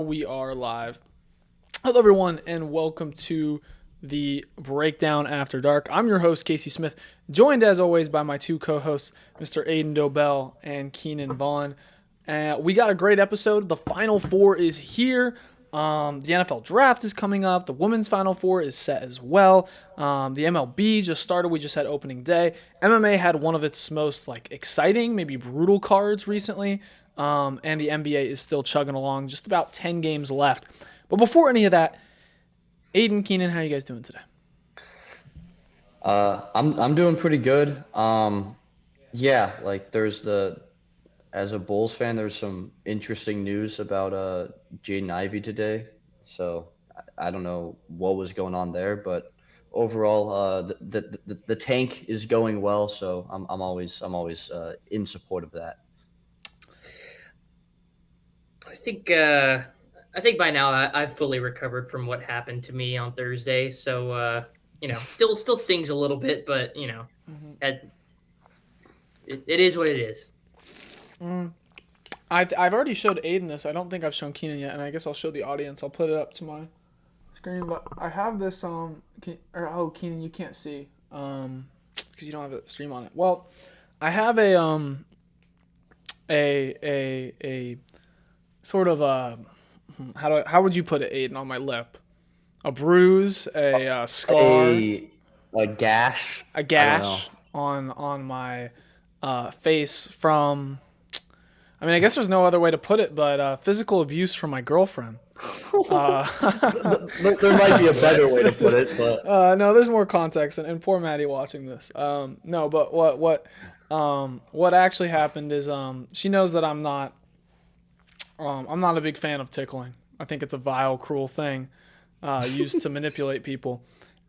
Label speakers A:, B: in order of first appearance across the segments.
A: We are live. Hello, everyone, and welcome to the Breakdown After Dark. I'm your host, Casey Smith, joined as always by my two co hosts, Mr. Aidan Dobell and Keenan Vaughn. We got a great episode. The Final Four is here. The NFL draft is coming up. The women's Final Four is set as well. The MLB just started. We just had opening day. MMA had one of its most exciting, maybe brutal cards recently. And the NBA is still chugging along. Just about 10 games left. But before any of that, Aidan, Keenan, how you guys doing today?
B: I'm doing pretty good. Yeah, there's as a Bulls fan, there's some interesting news about Jaden Ivey today. So I don't know what was going on there, but overall, the tank is going well. So I'm always in support of that.
C: I think by now I've fully recovered from what happened to me on Thursday. So still stings a little bit, but it is what it is.
A: I've already showed Aidan this. I don't think I've shown Keenan yet, and I guess I'll show the audience. I'll put it up to my screen, but I have this. Keenan, you can't see because you don't have a stream on it. Well, I have a sort of a how would you put it, Aidan, on my lip? A bruise, a scar,
B: A gash.
A: a
B: I don't know.
A: gash on my face from. I mean, I guess there's no other way to put it, but physical abuse from my girlfriend. Uh,
B: There might be a better way to put it, but
A: no, there's more context, and poor Maddie watching this. No, but what actually happened is she knows that I'm not a big fan of tickling. I think it's a vile, cruel thing used to manipulate people.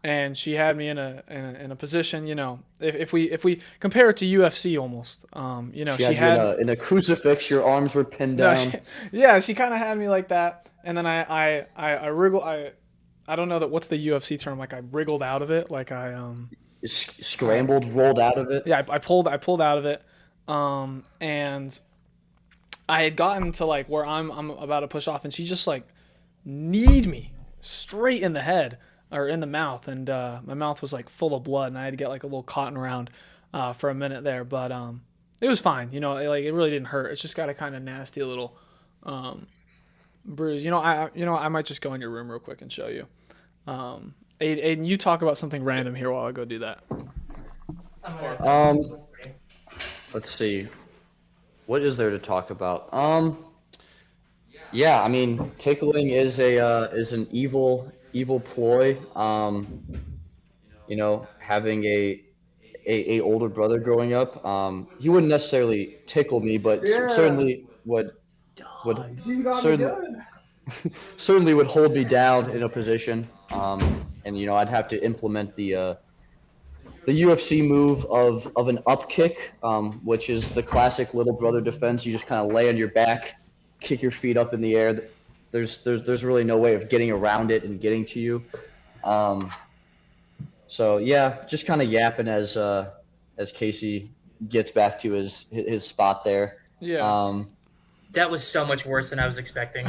A: And she had me in a position, if we compare it to UFC almost,
B: she
A: she
B: had you in
A: had
B: a crucifix. Your arms were pinned
A: no,
B: down.
A: yeah, she kind of had me like that, and then I wriggle, I don't know that what's the UFC term, like I wriggled out of it, like
B: Scrambled, rolled out of it.
A: yeah, I pulled out of it, and I had gotten to where I'm about to push off, and she just kneed me straight in the head or in the mouth, and my mouth was full of blood, and I had to get a little cotton round for a minute there, but it was fine. It really didn't hurt. It's just got a kind of nasty little bruise. I might just go in your room real quick and show you. Aiden, you talk about something random here while I go do that.
B: Um, let's see. What is there to talk about? Yeah, I mean, tickling is an evil ploy. Having a older brother growing up, he wouldn't necessarily tickle me, but certainly would
A: She's got me
B: certainly
A: good.
B: certainly would hold me down in a position. And I'd have to implement the UFC move of an up kick, which is the classic little brother defense. You just kind of lay on your back, kick your feet up in the air. There's really no way of getting around it and getting to you. Um, so yeah, just kind of yapping as Casey gets back to his spot there.
A: Yeah.
B: Um,
C: That was so much worse than I was expecting.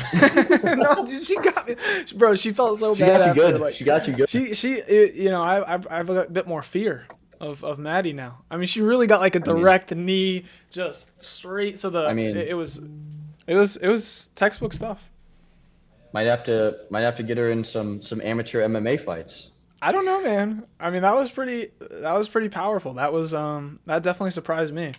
A: No, dude, she got me, bro. She felt so
B: she
A: bad
B: got you
A: after.
B: good. She got you good.
A: I've a bit more fear of Maddie now. I mean, she really got a
B: I mean,
A: direct knee, just straight to the.
B: I
A: It,
B: mean,
A: it was, it was textbook stuff.
B: might have to get her in some amateur MMA fights.
A: I don't know, man. I mean, that was pretty powerful. That definitely surprised me.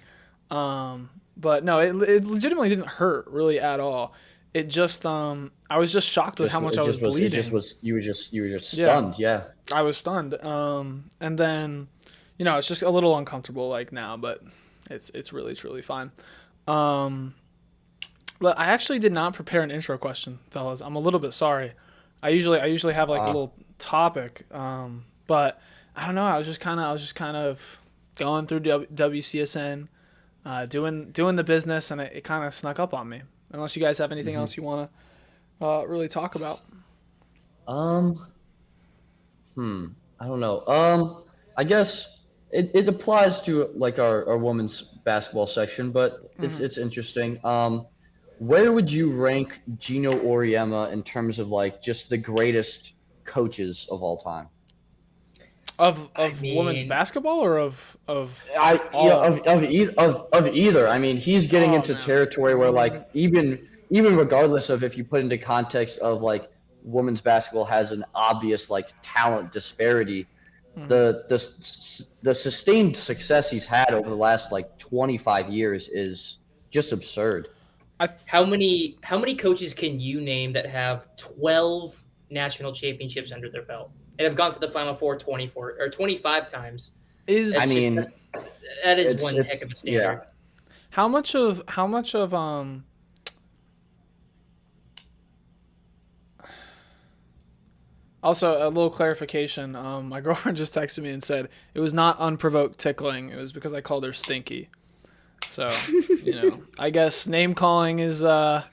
A: But no, it legitimately didn't hurt really at all. It just I was just shocked with how much I was
B: It just
A: bleeding.
B: was you were just
A: Yeah,
B: stunned. Yeah.
A: I was stunned. And then, it's just a little uncomfortable now, but it's really truly fine. Um, but I actually did not prepare an intro question, fellas. I'm a little bit sorry. I usually have a
B: Uh,
A: little topic, but I don't know. I was just kind of going through WCSN, doing the business, and it kind of snuck up on me. Unless you guys have anything
B: mhm.
A: else you want to really talk about.
B: Um, I don't know. I guess it applies to our women's basketball section, but it's
A: Hmm.
B: it's interesting. where would you rank Gino Auriemma in terms of like just the greatest coaches of all time?
C: I
A: Of women's
C: mean,
A: basketball or of all?
B: Of either. I mean, he's getting
A: Oh
B: into
A: man.
B: territory where like even regardless of if you put into context of like women's basketball has an obvious like talent disparity, the sustained success he's had over the last like 25 years is just absurd.
A: I
C: how many coaches can you name that have 12 national championships under their belt and have gone to the Final Four 24 or 25 times?
B: I
C: That's
A: is
C: just
B: mean,
C: that is
B: it's
C: one
B: it's
C: heck of a
B: yeah.
C: standard.
A: how much of Also, a little clarification. My girlfriend just texted me and said it was not unprovoked tickling. It was because I called her stinky. So, I guess name calling is
B: I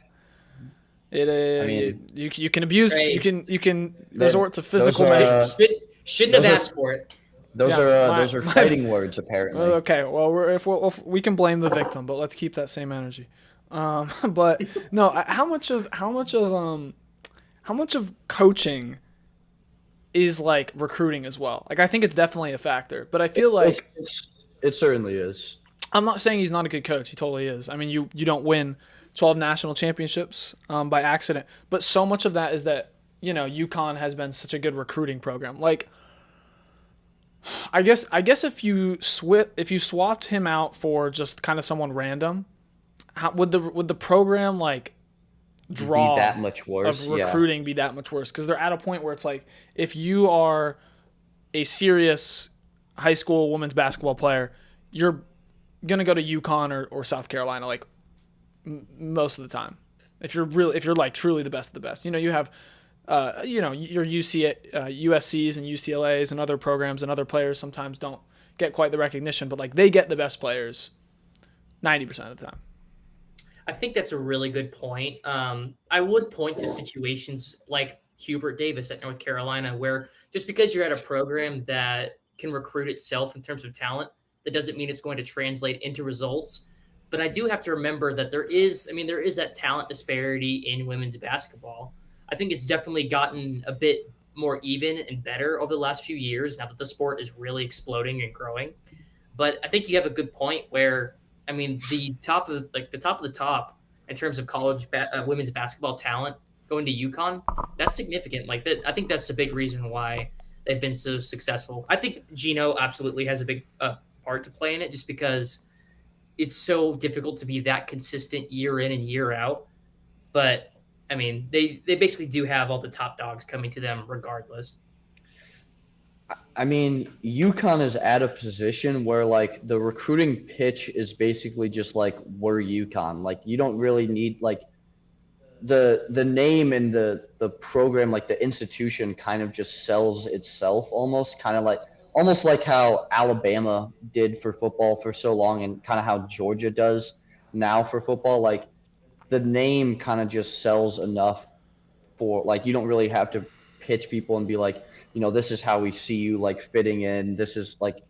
B: mean,
A: you can abuse
C: Right.
A: you can
B: that
A: resort to
B: those
A: physical
B: are
A: measures.
C: Shouldn't have
B: those are
C: asked for it.
A: Yeah,
B: those are fighting words apparently.
A: okay. Well, if we can blame the victim, but let's keep that same energy. But no, how much of coaching is like recruiting as well. Like I think it's definitely a factor, but I feel like
B: It certainly is.
A: I'm not saying he's not a good coach. He totally is. I mean, you don't win 12 national championships by accident, but so much of that is that UConn has been such a good recruiting program. Like I guess if you swapped him out for just kind of someone random, would the program like
B: Be
A: draw
B: that much worse.
A: of
B: Yeah.
A: recruiting be that much worse? Because they're at a point where it's like if you are a serious high school women's basketball player, you're gonna go to UConn or South Carolina like most of the time. If you're like truly the best of the best, you have your USC's and UCLA's and other programs and other players sometimes don't get quite the recognition, but like they get the best players 90% of the time.
C: I think that's a really good point. I would point to situations like Hubert Davis at North Carolina, where just because you're at a program that can recruit itself in terms of talent, that doesn't mean it's going to translate into results. But I do have to remember that there is that talent disparity in women's basketball. I think it's definitely gotten a bit more even and better over the last few years now that the sport is really exploding and growing. But I think you have a good point where the top of the top in terms of women's basketball talent going to UConn, that's significant. Like that, I think that's a big reason why they've been so successful. I think Gino absolutely has a big part to play in it, just because it's so difficult to be that consistent year in and year out. But I mean, they basically do have all the top dogs coming to them regardless.
B: I mean, UConn is at a position where like the recruiting pitch is basically just like we're UConn. Like you don't really need like the name and the program, like the institution kind of just sells itself almost, kind of like almost like how Alabama did for football for so long and kind of how Georgia does now for football. Like the name kind of just sells enough for like you don't really have to pitch people and be like, this is how we see you like fitting in. This is like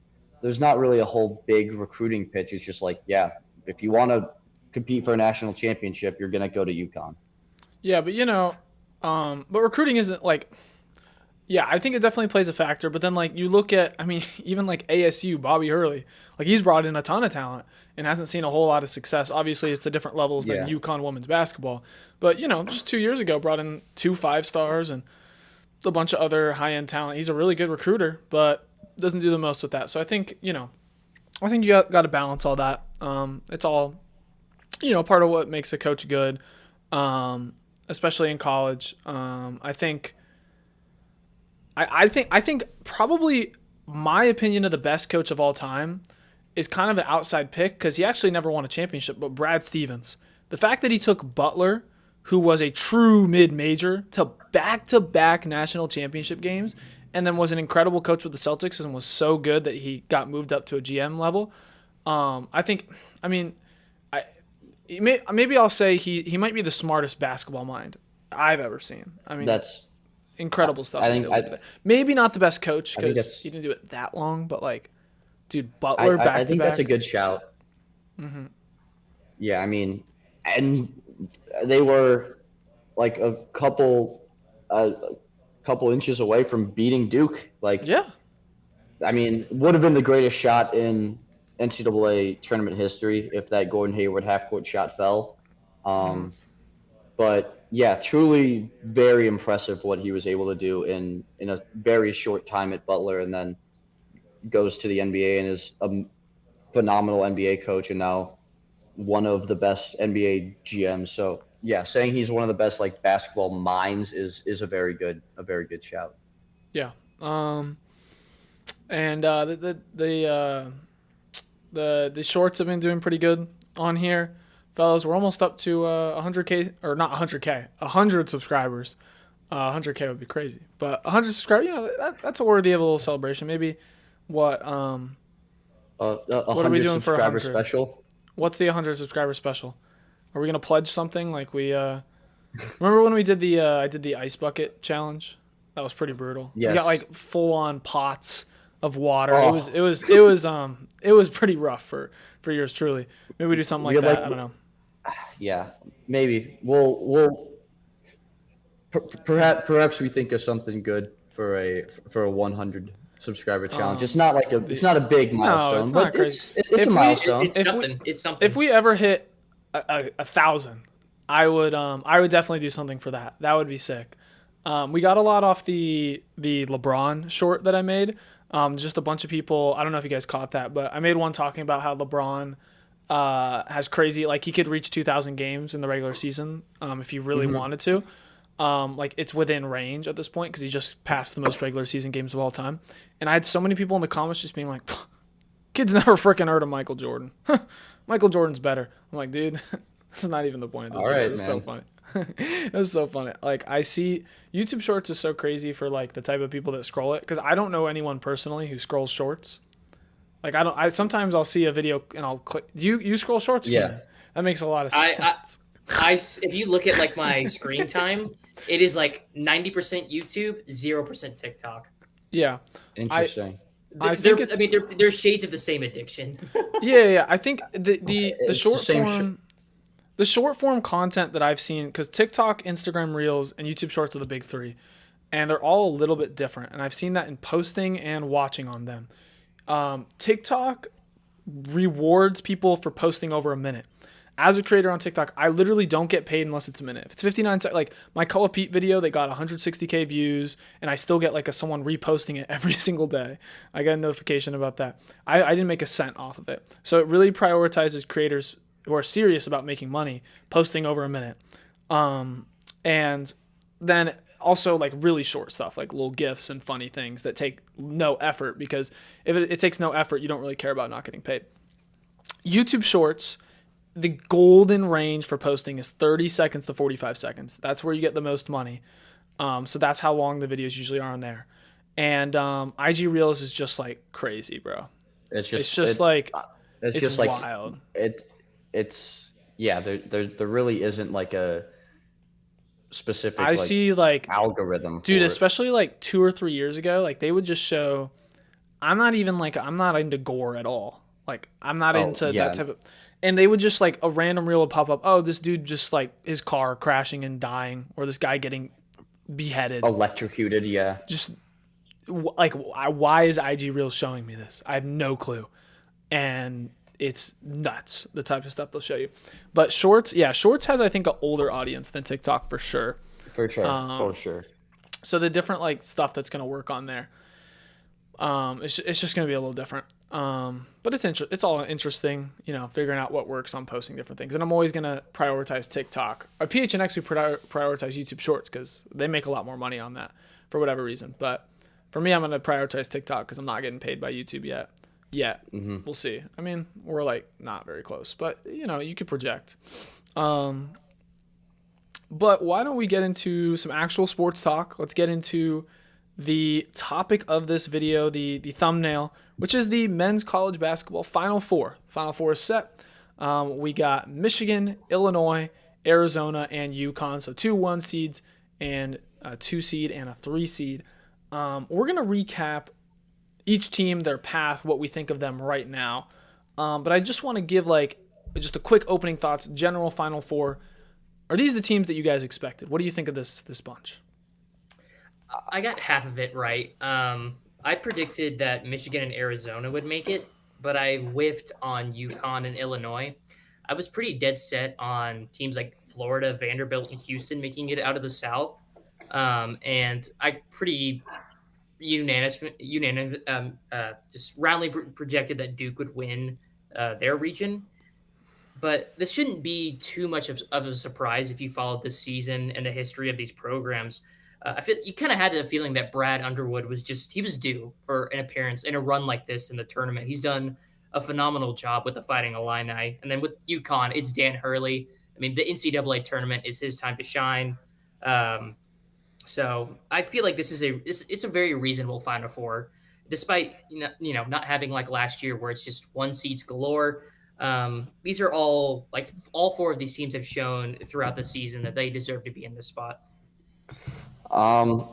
B: there's not really a whole big recruiting pitch. It's just like, yeah, if you want to compete for a national championship, you're gonna go to UConn.
A: Yeah, but but recruiting isn't like yeah, I think it definitely plays a factor. But then, like, you look at, I mean, even like ASU, Bobby Hurley, like, he's brought in a ton of talent and hasn't seen a whole lot of success. Obviously, it's the different levels than
B: Yeah.
A: UConn women's basketball. But, just 2 years ago, brought in 2 5 stars and a bunch of other high end talent. He's a really good recruiter, but doesn't do the most with that. So I think, I think you got to balance all that. It's all, part of what makes a coach good, especially in college. I think probably my opinion of the best coach of all time is kind of an outside pick because he actually never won a championship, but Brad Stevens. The fact that he took Butler, who was a true mid-major, to back-to-back national championship games and then was an incredible coach with the Celtics and was so good that he got moved up to a GM level. Maybe I'll say he might be the smartest basketball mind I've ever seen. I mean,
B: That's
A: incredible stuff.
B: I think
A: Maybe not the best coach
B: I think
A: because
B: that's
A: he didn't do it that long, but like, dude, Butler
B: I
A: back to
B: think that's a
A: back.
B: good shout. Yeah, I mean, and they were like a couple inches away from beating Duke. Like,
A: Yeah.
B: I mean, would have been the greatest shot in NCAA tournament history if that Gordon Hayward half-court shot fell. But yeah, truly very impressive what he was able to do in a very short time at Butler, and then goes to the NBA and is a phenomenal NBA coach, and now one of the best NBA GMs. So yeah, saying he's one of the best like basketball minds is a very good shout.
A: Yeah. And the shorts have been doing pretty good on here, fellas. We're almost up to 100K, or not 100K, 100 subscribers. 100K would be crazy, but 100 subscribers, that's worthy of a little celebration. Maybe what are we doing for 100
B: special?
A: What's the 100 subscriber special? Are we gonna pledge something like we? Remember when we did I did the ice bucket challenge? That was pretty brutal.
B: Yes.
A: We got like full on pots of water.
B: Oh.
A: It was pretty rough for yours truly. Maybe we do something like that. I don't know.
B: Yeah, maybe we'll perhaps we think of something good for a 100 subscriber challenge. It's not like it's not a big milestone,
A: no, it's not
B: but
A: crazy.
B: it's a milestone.
C: It's nothing. It's something.
A: If we ever hit 1,000, I would definitely do something for that. That would be sick. We got a lot off the LeBron short that I made. Just a bunch of people. I don't know if you guys caught that, but I made one talking about how LeBron has crazy, like he could reach 2,000 games in the regular season if he really wanted to. Like it's within range at this point because he just passed the most regular season games of all time. And I had so many people in the comments just being like, "Kid's never freaking heard of Michael Jordan. Michael Jordan's better." I'm like, dude, this is not even the point of this.
B: All right,
A: It's
B: man.
A: so funny. It was so funny. Like I see YouTube Shorts is so crazy for like the type of people that scroll it because I don't know anyone personally who scrolls Shorts. Like I sometimes I'll see a video and I'll click. Do you scroll Shorts?
B: Yeah.
A: Keenan? That makes a lot of sense.
C: If you look at like my screen time, it is like 90% YouTube, 0% TikTok.
A: Yeah.
B: Interesting.
A: I think
C: they're shades of the same addiction.
A: Yeah. I think the
B: It's
A: short
B: the same
A: form. The short form content that I've seen, because TikTok, Instagram Reels, and YouTube Shorts are the big three, and they're all a little bit different. And I've seen that in posting and watching on them. TikTok rewards people for posting over a minute. As a creator on TikTok, I literally don't get paid unless it's a minute. If it's 59 seconds, like my Color Pete video, they got 160K views, and I still get like someone reposting it every single day. I got a notification about that. I didn't make a cent off of it. So it really prioritizes creators who are serious about making money, posting over a minute. And then also like really short stuff, like little GIFs and funny things that take no effort, because if it takes no effort, you don't really care about not getting paid. YouTube Shorts, the golden range for posting is 30 seconds to 45 seconds. That's where you get the most money. So that's how long the videos usually are on there. And IG Reels is just like crazy, bro. It's just wild.
B: There really isn't like a specific
A: I see like
B: algorithm,
A: dude, especially like 2 or 3 years ago, like they would just show. I'm not into gore at all. Like I'm not into that type of. And they would just like a random reel would pop up. Oh, this dude just like his car crashing and dying, or this guy getting beheaded,
B: electrocuted. Yeah.
A: Just like, why is IG Reels showing me this? I have no clue, and it's nuts the type of stuff they'll show you. But Shorts has I think an older audience than TikTok for sure.
B: For sure.
A: So the different like stuff that's gonna work on there, it's just gonna be a little different. But it's all interesting, figuring out what works on posting different things. And I'm always gonna prioritize TikTok. At PHNX we prioritize YouTube Shorts because they make a lot more money on that for whatever reason. But for me, I'm gonna prioritize TikTok because I'm not getting paid by YouTube yet. We'll see. I mean, we're like not very close, but you could project. But why don't we get into some actual sports talk? Let's get into the topic of this video, the thumbnail, which is the men's college basketball Final Four. Final Four is set. We got Michigan, Illinois, Arizona, and UConn. So 2 1 seeds and a 2 seed and a 3 seed. We're going to recap each team, their path, what we think of them right now. But I just want to give like just a quick opening thoughts, general Final Four. Are these the teams that you guys expected? What do you think of this bunch?
C: I got half of it right. I predicted that Michigan and Arizona would make it, but I whiffed on UConn and Illinois. I was pretty dead set on teams like Florida, Vanderbilt, and Houston making it out of the South. And I pretty just roundly projected that Duke would win their region. But this shouldn't be too much of a surprise if you followed this season and the history of these programs. I feel you kind of had the feeling that Brad Underwood he was due for an appearance in a run like this in the tournament. He's done a phenomenal job with the Fighting Illini. And then with UConn, it's Dan Hurley. I mean, the NCAA tournament is his time to shine. So I feel like it's a very reasonable Final Four, despite not having like last year where it's just one seats galore. These are all four of these teams have shown throughout the season that they deserve to be in this spot.
B: I'm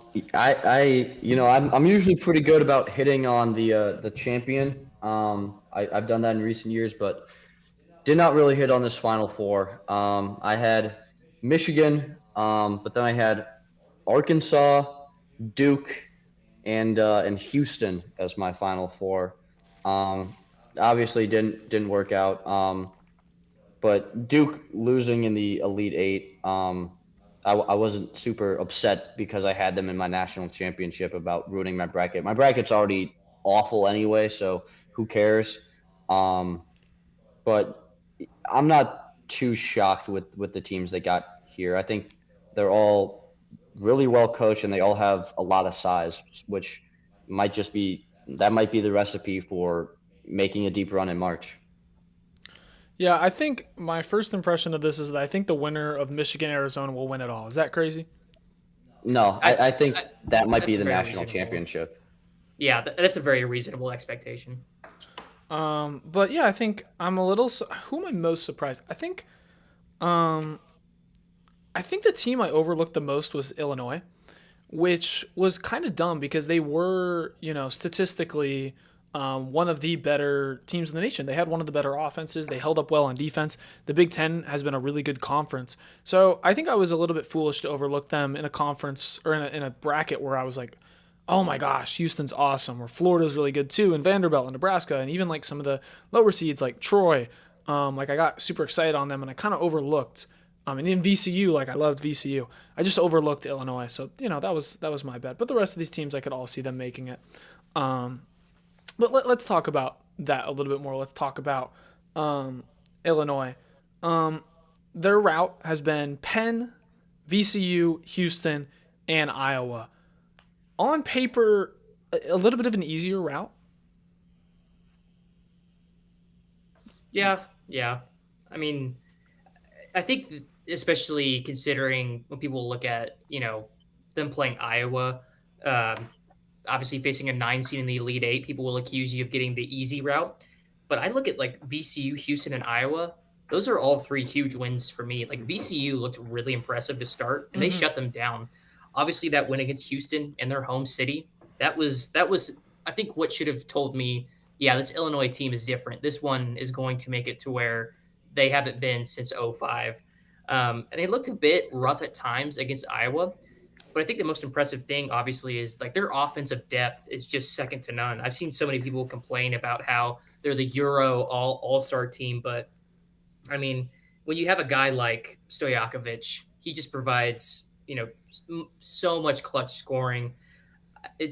B: usually pretty good about hitting on the champion. I've done that in recent years, but did not really hit on this Final Four. I had Michigan, but then I had Arkansas, Duke, and Houston as my Final Four. Obviously didn't work out. But Duke losing in the Elite Eight, I wasn't super upset because I had them in my national championship about ruining my bracket. My bracket's already awful anyway, so who cares? But I'm not too shocked with the teams they got here. I think they're all really well coached and they all have a lot of size, which might be the recipe for making a deep run in March.
A: Yeah, I think my first impression of this is that I think the winner of Michigan Arizona will win it all. Is that crazy?
B: No, I think that might be the
C: very
B: national
C: reasonable.
B: championship.
C: Yeah, that's a very reasonable expectation.
A: But yeah, I think I'm a little. Who am I most surprised? I think the team I overlooked the most was Illinois, which was kind of dumb because they were, statistically one of the better teams in the nation. They had one of the better offenses. They held up well on defense. The Big Ten has been a really good conference. So I think I was a little bit foolish to overlook them in a conference or in a bracket where I was like, oh my gosh, Houston's awesome, or Florida's really good too, and Vanderbilt and Nebraska, and even like some of the lower seeds like Troy. I got super excited on them, and I kind of overlooked. And in VCU, I loved VCU. I just overlooked Illinois, so that was my bad. But the rest of these teams, I could all see them making it. But let's talk about that a little bit more. Let's talk about Illinois. Their route has been Penn, VCU, Houston, and Iowa. On paper, a little bit of an easier route.
C: Yeah. I mean, I think especially considering when people look at, them playing Iowa, obviously facing a 9 seed in the Elite Eight, people will accuse you of getting the easy route. But I look at VCU, Houston, and Iowa. Those are all three huge wins for me. VCU looked really impressive to start, and they shut them down. Obviously, that win against Houston in their home city, that was I think what should have told me, yeah, this Illinois team is different. This one is going to make it to where they haven't been since 2005. And they looked a bit rough at times against Iowa. But I think the most impressive thing, obviously, is their offensive depth is just second to none. I've seen so many people complain about how they're the Euro all-star team. But, I mean, when you have a guy like Stojakovic, he just provides – so much clutch scoring. I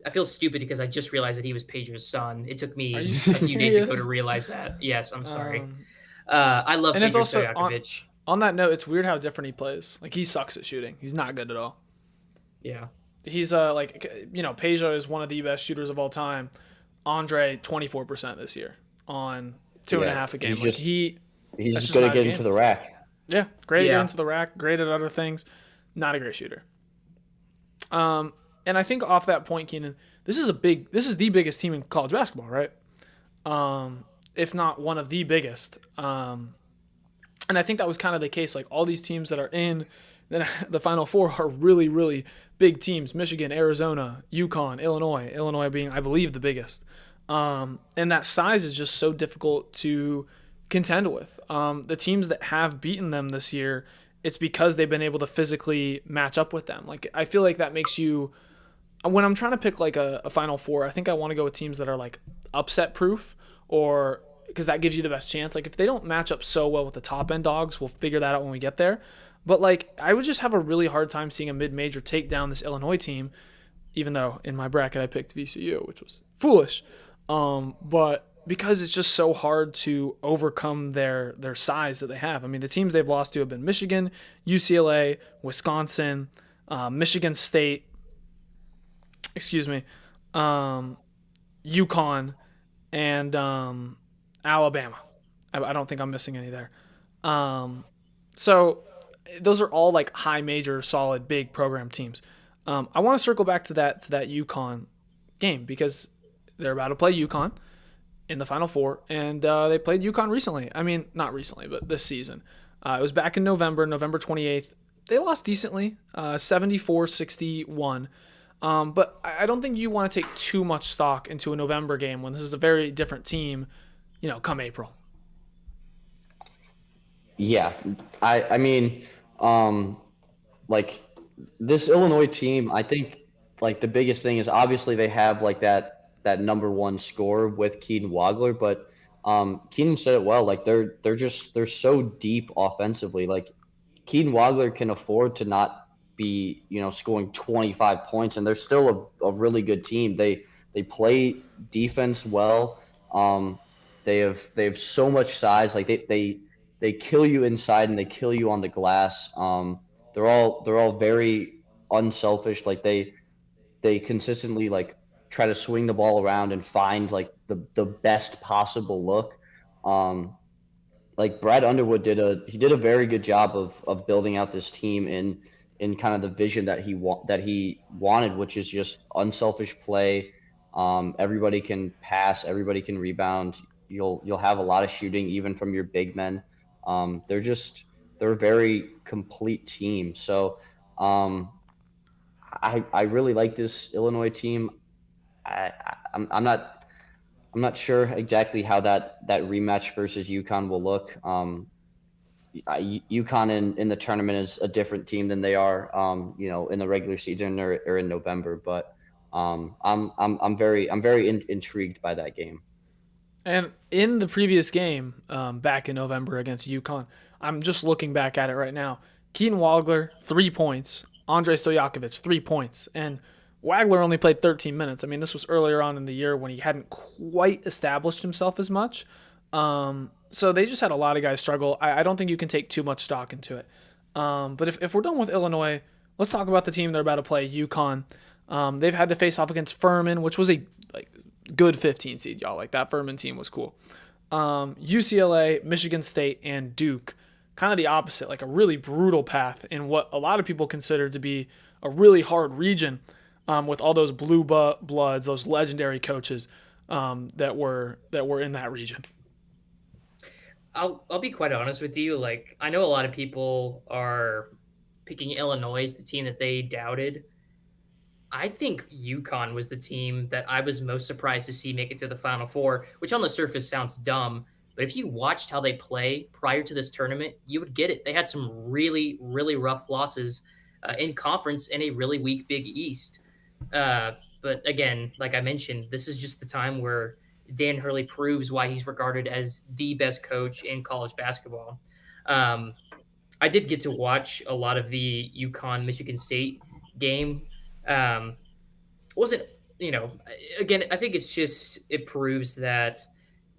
C: feel stupid because I just realized that he was Pedro's son. It took me a few days ago to realize that. Yes, I'm sorry. I love Pedro Stojakovic.
A: On that note, it's weird how different he plays. He sucks at shooting. He's not good at all.
C: Yeah.
A: He's Pedro is one of the best shooters of all time. Andre, 24% this year on 2.5 a game.
B: He's just good at getting to the rack.
A: Yeah, great at getting to the rack, great at other things. Not a great shooter. And I think off that point, Keenan, this is the biggest team in college basketball, right? If not one of the biggest. And I think that was kind of the case. All these teams that are in the Final Four are really, really big teams. Michigan, Arizona, UConn, Illinois being, I believe, the biggest. And that size is just so difficult to contend with. The teams that have beaten them this year, it's because they've been able to physically match up with them. Like I feel like that makes you, when I'm trying to pick like a Final Four, I think I want to go with teams that are like upset proof, or because that gives you the best chance. Like if they don't match up so well with the top end dogs, we'll figure that out when we get there. But like I would just have a really hard time seeing a mid-major take down this Illinois team, even though in my bracket I picked VCU, which was foolish. But because it's just so hard to overcome their size that they have. I mean, the teams they've lost to have been Michigan, UCLA, Wisconsin, Michigan State, UConn, and Alabama. I don't think I'm missing any there. So those are all like high major, solid, big program teams. I want to circle back to that UConn game because they're about to play UConn in the Final Four, and they played UConn recently. I mean, not recently, but this season. It was back in November 28th. They lost decently, 74-61. But I don't think you want to take too much stock into a November game when this is a very different team, come April.
B: Yeah, I mean, like this Illinois team, I think like the biggest thing is obviously they have like that number one scorer with Keenan Wagler, but Keenan said it well. Like they're so deep offensively. Like Keenan Wagler can afford to not be scoring 25 points, and they're still a really good team. They play defense well. They have so much size. Like they kill you inside and they kill you on the glass. They're all very unselfish. Like they consistently like try to swing the ball around and find like the best possible look. Like Brad Underwood did a very good job of building out this team in kind of the vision that he wanted, which is just unselfish play. Everybody can pass, everybody can rebound. You'll have a lot of shooting even from your big men. They're a very complete team. So I really like this Illinois team. I'm not sure exactly how that rematch versus UConn will look. UConn in the tournament is a different team than they are, in the regular season or in November. But I'm very intrigued by that game.
A: And in the previous game, back in November against UConn, I'm just looking back at it right now. Keaton Wagler, 3 points. Andrei Stojakovic, 3 points. And Wagler only played 13 minutes. I mean, this was earlier on in the year when he hadn't quite established himself as much. So they just had a lot of guys struggle. I don't think you can take too much stock into it. But if we're done with Illinois, let's talk about the team they're about to play, UConn. They've had to face off against Furman, which was a good 15 seed, y'all. Like that Furman team was cool. UCLA, Michigan State, and Duke. Kind of the opposite, like a really brutal path in what a lot of people consider to be a really hard region, with all those blue bloods, those legendary coaches that were in that region.
C: I'll be quite honest with you. Like I know a lot of people are picking Illinois as the team that they doubted. I think UConn was the team that I was most surprised to see make it to the Final Four, which on the surface sounds dumb. But if you watched how they play prior to this tournament, you would get it. They had some really, really rough losses in conference in a really weak Big East. But again, like I mentioned, this is just the time where Dan Hurley proves why he's regarded as the best coach in college basketball. I did get to watch a lot of the UConn Michigan State game. Wasn't, again, I think it proves that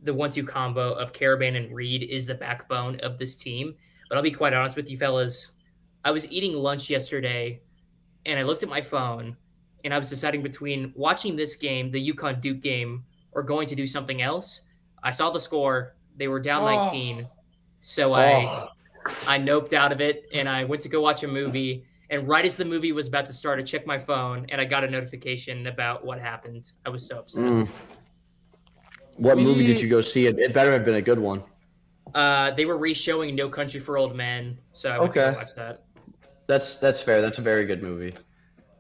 C: the 1-2 combo of Caravan and Reed is the backbone of this team. But I'll be quite honest with you fellas. I was eating lunch yesterday and I looked at my phone and I was deciding between watching this game, the UConn Duke game, or going to do something else. I saw the score. They were down 19. So I noped out of it and I went to go watch a movie. And right as the movie was about to start, I checked my phone and I got a notification about what happened. I was so upset.
B: What movie did you go see? It better have been a good one.
C: They were re-showing No Country for Old Men, so I went to go watch that.
B: That's fair. That's a very good movie.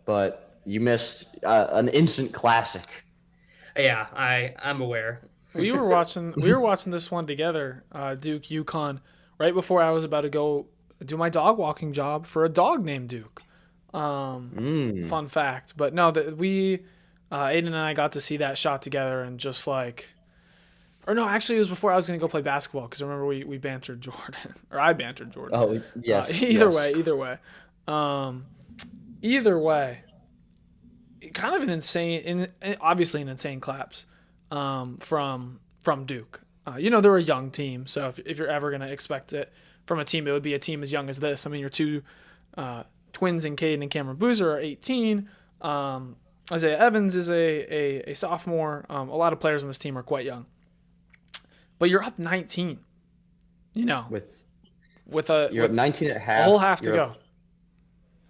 B: But you missed an instant classic.
C: Yeah, I'm aware.
A: we were watching this one together, Duke UConn, right before I was about to go do my dog walking job for a dog named Duke.
B: Mm.
A: Fun fact, but no, that Aiden and I got to see that shot together and just like, or no, actually it was before I was gonna go play basketball because I remember we bantered Jordan or I bantered Jordan.
B: Oh, yes,
A: Either
B: yes.
A: way, um, either way, kind of an obviously an insane collapse from Duke. They're a young team, so if you're ever gonna expect it from a team, it would be a team as young as this. I mean, your two twins in Caden and Cameron Boozer are 18. Isaiah Evans is a sophomore. A lot of players on this team are quite young, but you're up 19. You know,
B: With
A: with a
B: You're up
A: with
B: 19 at
A: a
B: half.
A: whole half to
B: You're
A: go.
B: up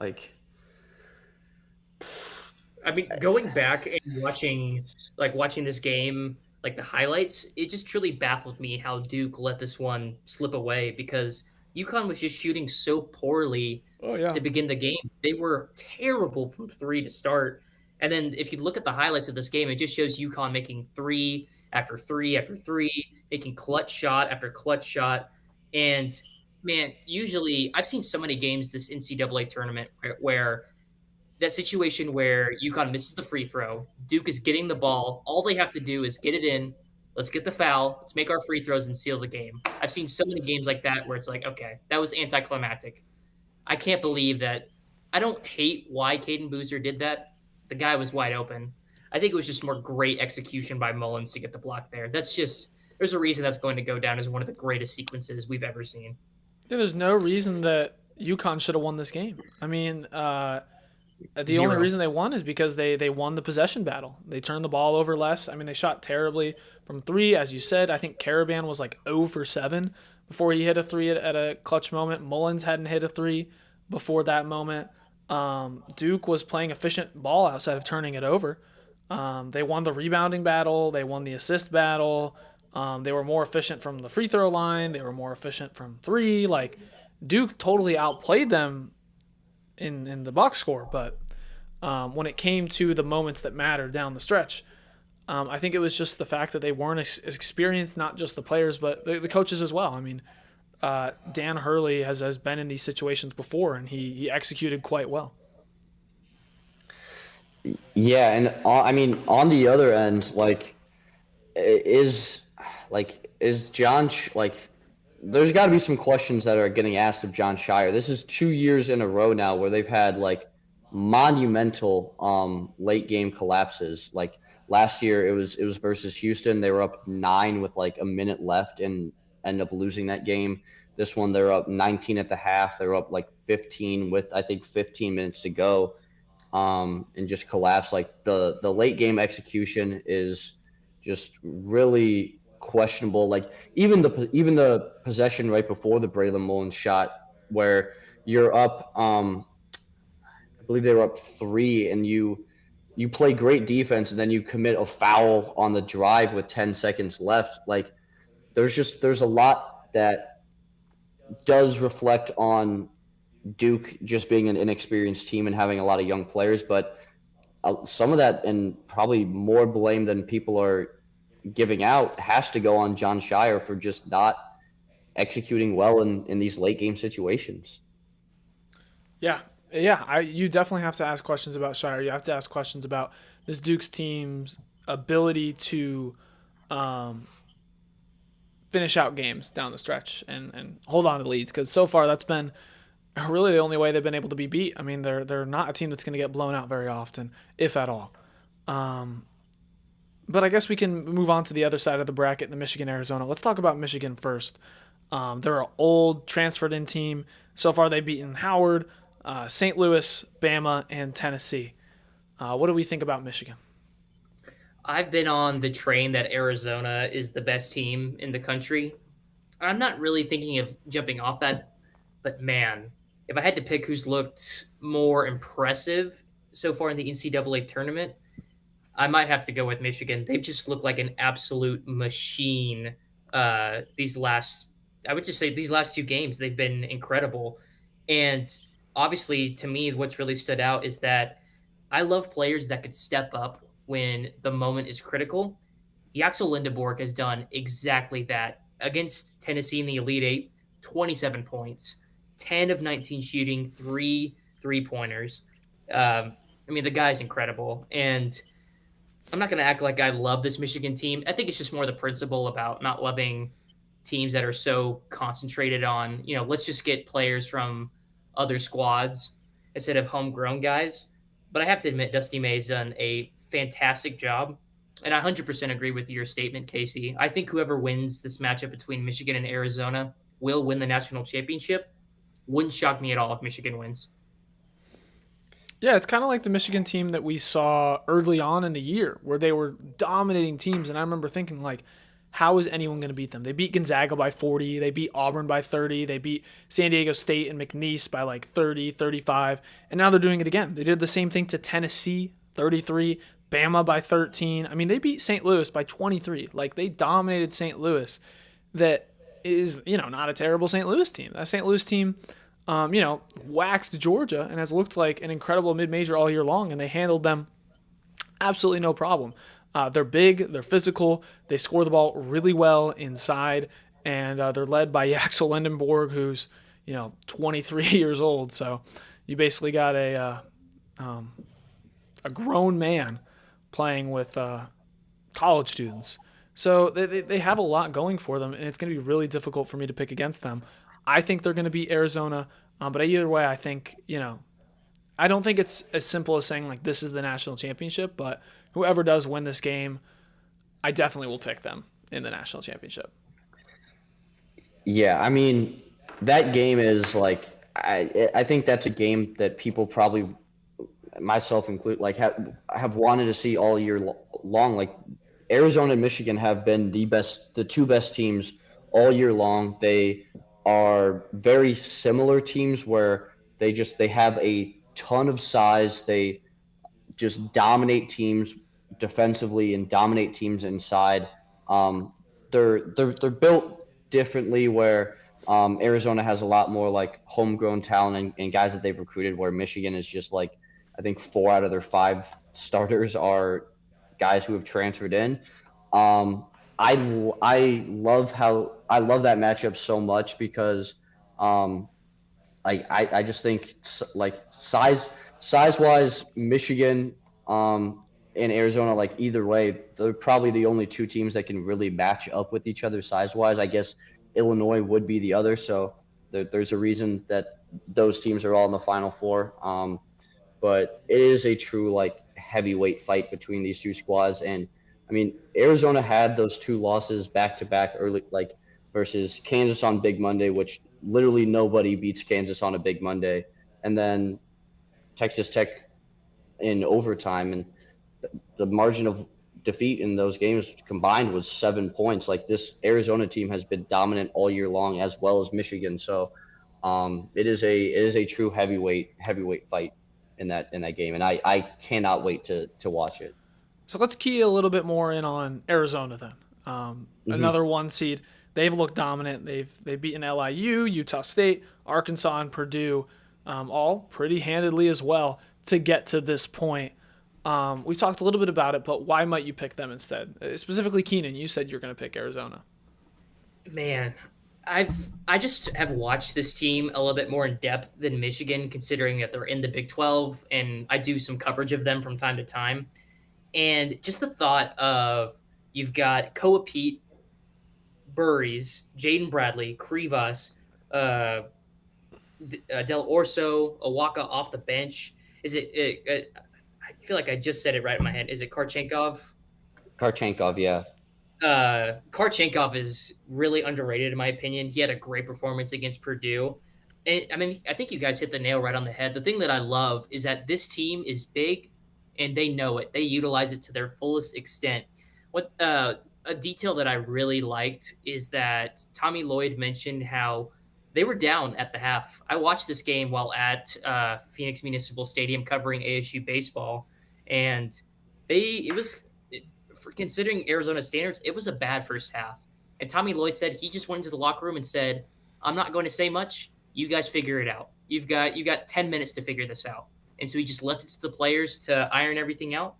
B: like
C: I mean, going back and watching this game, like the highlights, it just truly baffled me how Duke let this one slip away because UConn was just shooting so poorly
A: Oh yeah.
C: to begin the game. They were terrible from three to start. And then if you look at the highlights of this game, it just shows UConn making three after three after three, making clutch shot after clutch shot. And man, usually I've seen so many games this NCAA tournament where that situation where UConn misses the free throw, Duke is getting the ball. All they have to do is get it in. Let's get the foul. Let's make our free throws and seal the game. I've seen so many games like that where it's like, okay, that was anticlimactic. I can't believe that. I don't hate why Caden Boozer did that. The guy was wide open. I think it was just more great execution by Mullins to get the block there. There's a reason that's going to go down as one of the greatest sequences we've ever seen.
A: There's no reason that UConn should have won this game. I mean, the only
C: Zero.
A: reason they won is because they won the possession battle. They turned the ball over less. I mean, they shot terribly from three, as you said. I think Caravan was like 0 for 7 before he hit a three at a clutch moment. Mullins hadn't hit a three before that moment. Duke was playing efficient ball outside of turning it over. They won the rebounding battle. They won the assist battle. They were more efficient from the free throw line. They were more efficient from three. Like Duke totally outplayed them in the box score, but when it came to the moments that mattered down the stretch, I think it was just the fact that they weren't as experienced, not just the players, but the coaches as well. I mean, Dan Hurley has been in these situations before, and he executed quite well.
B: yeah, and I mean on the other end, is is like there's got to be some questions that are getting asked of John Shire. This is 2 years in a row now where they've had like monumental late game collapses. Like last year it was versus Houston. They were up 9 with like a minute left and end up losing that game. This one they're up 19 at the half. They're up like 15 with I think 15 minutes to go, and just collapse. Like the late game execution is just really questionable. Like even the possession right before the Braylon Mullins shot, where you're up, I believe they were up 3, and you play great defense, and then you commit a foul on the drive with 10 seconds left. Like there's a lot that does reflect on Duke just being an inexperienced team and having a lot of young players, but some of that and probably more blame than people are giving out has to go on John Shire for just not executing well in these late game situations.
A: Yeah, yeah. You definitely have to ask questions about Shire. You have to ask questions about this Duke's team's ability to um, finish out games down the stretch and hold on to leads because so far that's been really the only way they've been able to be beat. I mean, they're not a team that's going to get blown out very often, if at all. Um, but I guess we can move on to the other side of the bracket, the Michigan Arizona. Let's talk about Michigan first. They're an old transferred in team. So far, they've beaten Howard, St. Louis, Bama, and Tennessee. What do we think about Michigan?
C: I've been on the train that Arizona is the best team in the country. I'm not really thinking of jumping off that, but man, if I had to pick who's looked more impressive so far in the NCAA tournament, I might have to go with Michigan. They've just looked like an absolute machine. These last, I would just say these last 2 games, they've been incredible. And obviously, to me, what's really stood out is that I love players that could step up when the moment is critical. Yaxel Lindenborg has done exactly that against Tennessee in the Elite Eight. 27 points, 10 of 19 shooting, three 3-pointers. I mean, the guy's incredible, and I'm not going to act like I love this Michigan team. I think it's just more the principle about not loving teams that are so concentrated on, let's just get players from other squads instead of homegrown guys. But I have to admit, Dusty May's done a fantastic job. And I 100% agree with your statement, Casey. I think whoever wins this matchup between Michigan and Arizona will win the national championship. Wouldn't shock me at all if Michigan wins.
A: Yeah, it's kind of like the Michigan team that we saw early on in the year where they were dominating teams. And I remember thinking, like, how is anyone going to beat them? They beat Gonzaga by 40. They beat Auburn by 30. They beat San Diego State and McNeese by like 30, 35. And now they're doing it again. They did the same thing to Tennessee, 33. Bama by 13. I mean, they beat St. Louis by 23. Like, they dominated St. Louis. That is, not a terrible St. Louis team. That St. Louis team waxed Georgia and has looked like an incredible mid-major all year long, and they handled them absolutely no problem. They're big, they're physical, they score the ball really well inside, and they're led by Yaxel Lindenborg, who's 23 years old. So you basically got a grown man playing with college students. So they have a lot going for them, and it's going to be really difficult for me to pick against them. I think they're going to beat Arizona, but either way, I think, I don't think it's as simple as saying, like, this is the national championship, but whoever does win this game, I definitely will pick them in the national championship.
B: Yeah, I mean, that game is like I think that's a game that people probably, myself included, like have wanted to see all year long. Like Arizona and Michigan have been the two best teams all year long. They are very similar teams where they have a ton of size. They just dominate teams defensively and dominate teams inside. They're built differently where Arizona has a lot more like homegrown talent and guys that they've recruited, where Michigan is just like, I think 4 out of their 5 starters are guys who have transferred in. I love that matchup so much because I just think like size wise, Michigan and Arizona, like either way, they're probably the only two teams that can really match up with each other size wise. I guess Illinois would be the other, so there's a reason that those teams are all in the Final Four. But it is a true like heavyweight fight between these two squads, and I mean Arizona had those 2 losses back to back early, like versus Kansas on Big Monday, which literally nobody beats Kansas on a Big Monday, and then Texas Tech in overtime, and the margin of defeat in those games combined was 7 points. Like this Arizona team has been dominant all year long, as well as Michigan. So it is a true heavyweight fight in that game, and I cannot wait to watch it.
A: So let's key a little bit more in on Arizona then. Another 1 seed. They've looked dominant. They've beaten LIU, Utah State, Arkansas, and Purdue, all pretty handedly as well to get to this point. We talked a little bit about it, but why might you pick them instead? Specifically, Keenan, you said you're going to pick Arizona.
C: Man, I just have watched this team a little bit more in depth than Michigan, considering that they're in the Big 12, and I do some coverage of them from time to time. And just the thought of you've got Koa Pete, Burries, Jaden Bradley, Krivas, Del Orso, Awaka off the bench. Is it? I feel like I just said it right in my head. Is it Karchenkov?
B: Karchenkov, yeah.
C: Karchenkov is really underrated in my opinion. He had a great performance against Purdue. And, I mean, I think you guys hit the nail right on the head. The thing that I love is that this team is big, and they know it. They utilize it to their fullest extent. What a detail that I really liked is that Tommy Lloyd mentioned how they were down at the half. I watched this game while at Phoenix Municipal Stadium covering ASU baseball, and for considering Arizona standards, it was a bad first half. And Tommy Lloyd said he just went into the locker room and said, "I'm not going to say much. You guys figure it out. You got 10 minutes to figure this out." And so he just left it to the players to iron everything out.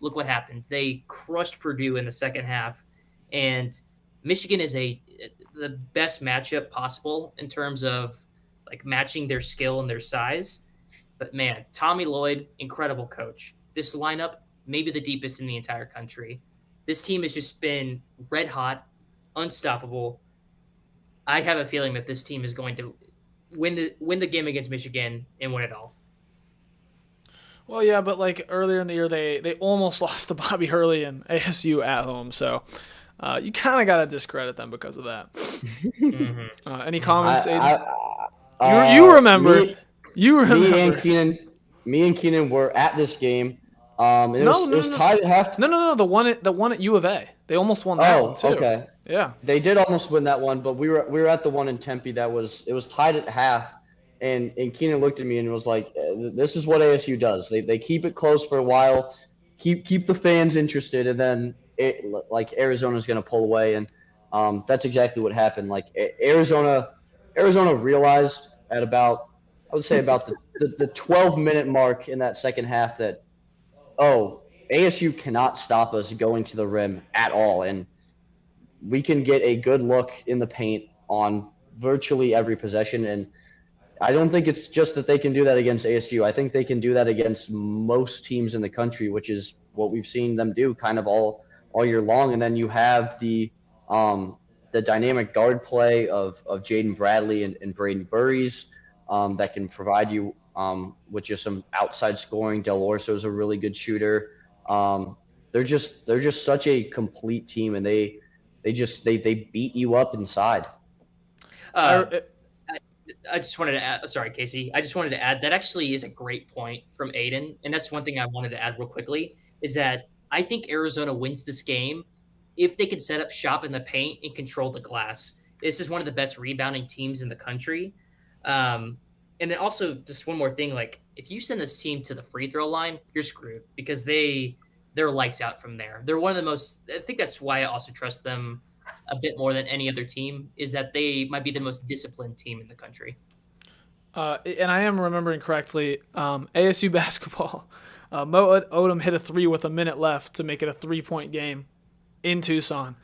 C: look what happened. They crushed Purdue in the second half, and Michigan is the best matchup possible in terms of like matching their skill and their size. But man, Tommy Lloyd, incredible coach. This lineup, maybe the deepest in the entire country. This team has just been red hot, unstoppable. I have a feeling that this team is going to win the game against Michigan and win it all.
A: Well, yeah, but like earlier in the year, they almost lost to Bobby Hurley and ASU at home, so you kind of got to discredit them because of that. Any comments, Aidan? You remember? You remember?
B: Me and Keenan were at this game. It was tied at half.
A: No. The one at U of A. They almost won that one too.
B: Okay.
A: Yeah.
B: They did almost win that one, but we were at the one in Tempe it was tied at half, and Keenan looked at me and was like, "This is what ASU does. They keep it close for a while, keep the fans interested, and then Arizona's going to pull away." And that's exactly what happened. Like Arizona realized at about the 12-minute mark in that second half that ASU cannot stop us going to the rim at all, and we can get a good look in the paint on virtually every possession. And I don't think it's just that they can do that against ASU. I think they can do that against most teams in the country, which is what we've seen them do kind of all year long. And then you have the dynamic guard play of Jaden Bradley and Braden Burries that can provide you with just some outside scoring. Del Orso is a really good shooter. They're just such a complete team, and they beat you up inside.
C: I just wanted to add, sorry, Casey. I just wanted to add that actually is a great point from Aidan. And that's one thing I wanted to add real quickly is that I think Arizona wins this game if they can set up shop in the paint and control the glass. This is one of the best rebounding teams in the country. And then also just one more thing, like if you send this team to the free throw line, you're screwed because they're lights out from there. They're one of the most, I think that's why I also trust them a bit more than any other team, is that they might be the most disciplined team in the country.
A: And I am remembering correctly, ASU basketball, Mo Odom hit a three with a minute left to make it a 3-point game in Tucson.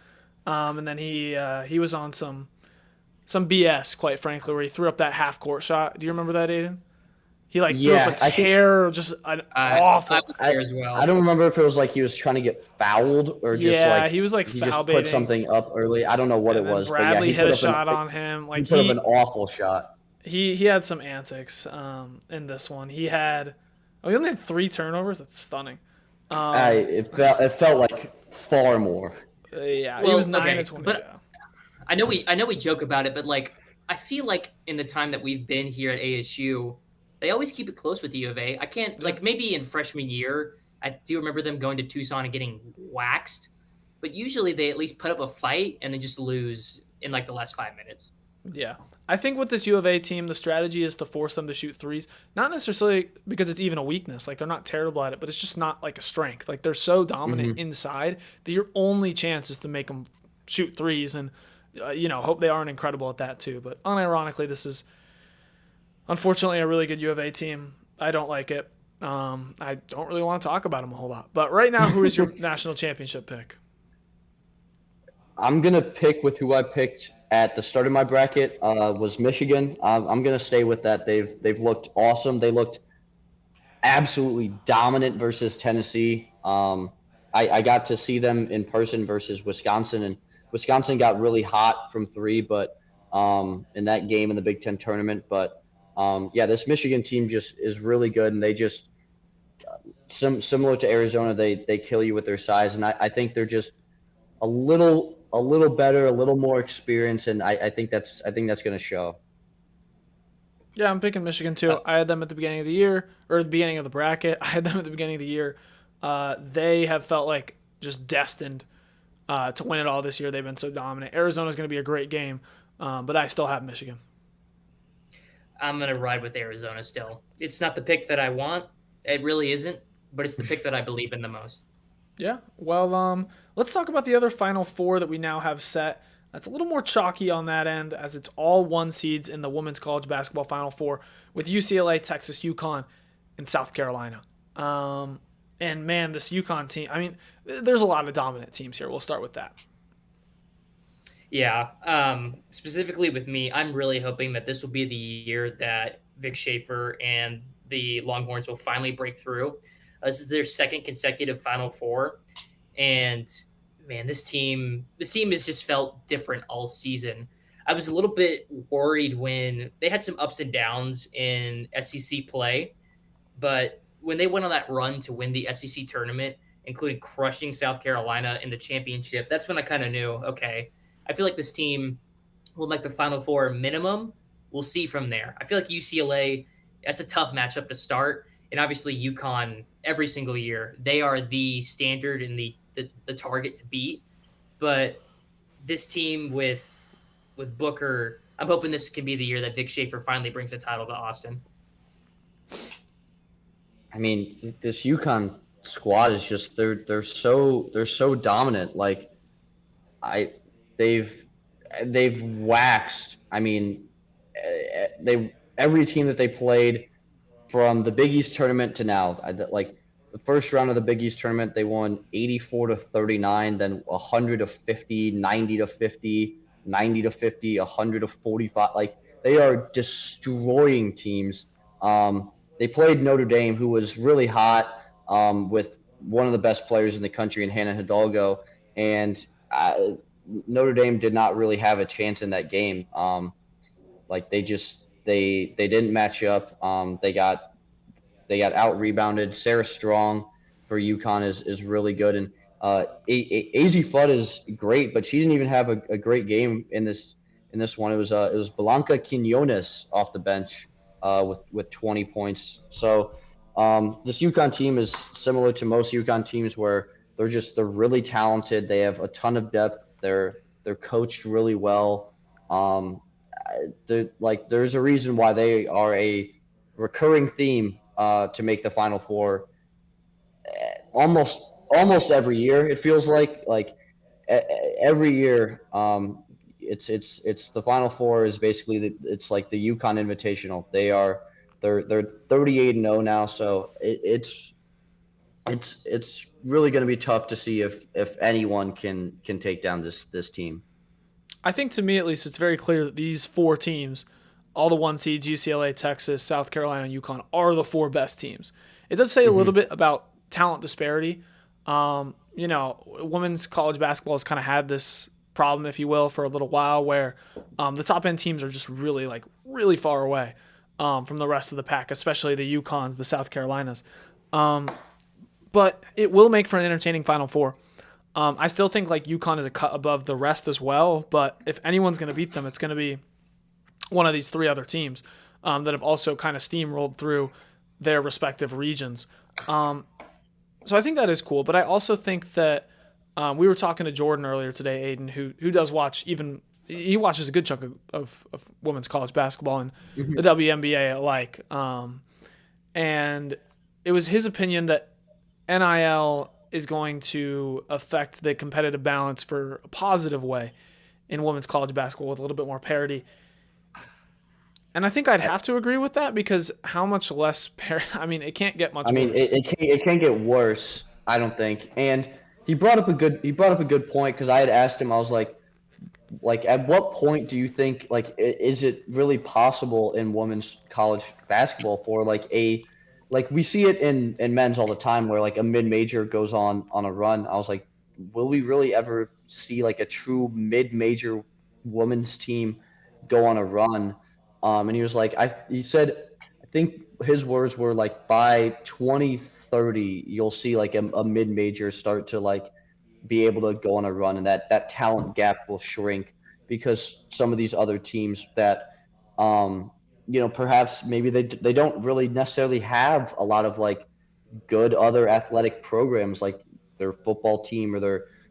A: And then he was on some BS, quite frankly, where he threw up that half-court shot. Do you remember that, Aidan? He threw up a tear, just an awful.
C: As well.
B: I don't remember if it was like he was trying to get fouled or just
A: he was like
B: he
A: foul
B: just
A: baiting.
B: Put something up early. I don't know what it was.
A: Bradley
B: but
A: hit a shot on him.
B: He put up an awful shot.
A: He had some antics in this one. He only had 3 turnovers. That's stunning.
B: It felt like far more.
A: Yeah, he was 9 of 20.
C: But
A: yeah.
C: I know we joke about it, but like I feel like in the time that we've been here at ASU, they always keep it close with the U of A. I can't like maybe in freshman year, I do remember them going to Tucson and getting waxed, but usually they at least put up a fight and then just lose in like the last 5 minutes.
A: Yeah. I think with this U of A team, the strategy is to force them to shoot threes. Not necessarily because it's even a weakness. Like, they're not terrible at it, but it's just not like a strength. Like, they're so dominant inside that your only chance is to make them shoot threes. And, hope they aren't incredible at that too. But unironically, this is unfortunately a really good U of A team. I don't like it. I don't really want to talk about them a whole lot. But right now, who is your national championship pick?
B: I'm going to pick with who I picked at the start of my bracket was Michigan. I'm going to stay with that. They've looked awesome. They looked absolutely dominant versus Tennessee. I got to see them in person versus Wisconsin, and Wisconsin got really hot from 3, but in that game in the Big Ten tournament. But this Michigan team just is really good, and they just similar to Arizona. They kill you with their size, and I think they're just a little better, a little more experience, and I think that's going to show.
A: Yeah, I'm picking Michigan too. I had them at the beginning of the year, or the beginning of the bracket. I had them at the beginning of the year. They have felt like just destined to win it all this year. They've been so dominant. Arizona's going to be a great game, but I still have Michigan.
C: I'm going to ride with Arizona still. It's not the pick that I want. It really isn't, but it's the pick that I believe in the most.
A: Yeah, well, let's talk about the other Final Four that we now have set. That's a little more chalky on that end, as it's all 1 seeds in the Women's College Basketball Final Four with UCLA, Texas, UConn, and South Carolina. And man, this UConn team. I mean, there's a lot of dominant teams here. We'll start with that.
C: Yeah. Specifically with me, I'm really hoping that this will be the year that Vic Schaefer and the Longhorns will finally break through. This is their second consecutive Final Four, and man, this team has just felt different all season. I was a little bit worried when they had some ups and downs in SEC play, but when they went on that run to win the SEC tournament, including crushing South Carolina in the championship, that's when I kind of knew, okay, I feel like this team will make the Final Four minimum. We'll see from there. I feel like UCLA, that's a tough matchup to start. And obviously, UConn, every single year, they are the standard and the target to beat. But this team with Booker, I'm hoping this can be the year that Vic Schaefer finally brings a title to Austin.
B: I mean, this UConn squad is just they're so dominant. Like I they've they've waxed. I mean, they every team that they played from the Big East tournament to now. Like the first round of the Big East tournament, they won 84-39, then 100-50, 90-50, 90-50, 100-45. Like they are destroying teams. They played Notre Dame, who was really hot, with one of the best players in the country in Hannah Hidalgo, and Notre Dame did not really have a chance in that game. Like they didn't match up. They got out rebounded. Sarah Strong for UConn is really good, and Az Fudd is great, but she didn't even have a great game in this one. It was Blanca Quinones off the bench, with 20 points. So this UConn team is similar to most UConn teams where they're really talented. They have a ton of depth. They're coached really well. Um, there's a reason why they are a recurring theme, to make the Final Four, almost every year. It feels like every year. It's the Final Four is basically it's like the UConn Invitational. They're 38-0 now, so it's really going to be tough to see if anyone can take down this team.
A: I think to me at least, it's very clear that these four teams, all the one seeds, UCLA, Texas, South Carolina, and UConn, are the four best teams. It does say a little bit about talent disparity. Women's college basketball has kind of had this problem, if you will, for a little while, where the top end teams are just really far away from the rest of the pack, especially the UConns, the South Carolinas. But it will make for an entertaining Final Four. I still think like UConn is a cut above the rest as well, but if anyone's going to beat them, it's going to be one of these three other teams that have also kind of steamrolled through their respective regions. So I think that is cool, but I also think that we were talking to Jordan earlier today, Aidan, who does watch he watches a good chunk of women's college basketball and the WNBA alike. And it was his opinion that NIL is going to affect the competitive balance for a positive way in women's college basketball with a little bit more parity. And I think I'd have to agree with that because how much less I mean, it can't get much
B: I mean,
A: worse.
B: it can't get worse, I don't think. And he brought up a good point because I had asked him. I was like, at what point do you think, like, is it really possible in women's college basketball for like we see it in men's all the time where like a mid-major goes on a run. I was like, will we really ever see like a true mid-major women's team go on a run? And he was like, he said, I think his words were like by 2030 you'll see like a mid-major start to like be able to go on a run, and that talent gap will shrink because some of these other teams that perhaps maybe they don't really necessarily have a lot of like good other athletic programs, like their football team or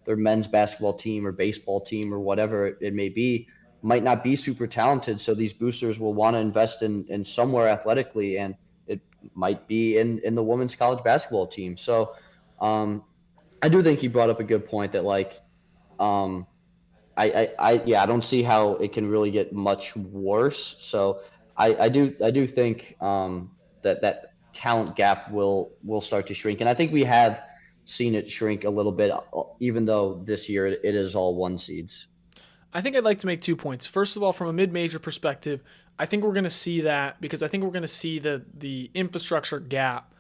B: their men's basketball team or baseball team or whatever it may be, might not be super talented. So these boosters will want to invest in somewhere athletically, and it might be in the women's college basketball team. So I do think he brought up a good point that like I don't see how it can really get much worse. So I do think that talent gap will start to shrink, and I think we have seen it shrink a little bit, even though this year it is all one seeds.
A: I think I'd like to make 2 points. First of all, from a mid-major perspective, I think we're going to see that because I think we're going to see the infrastructure gap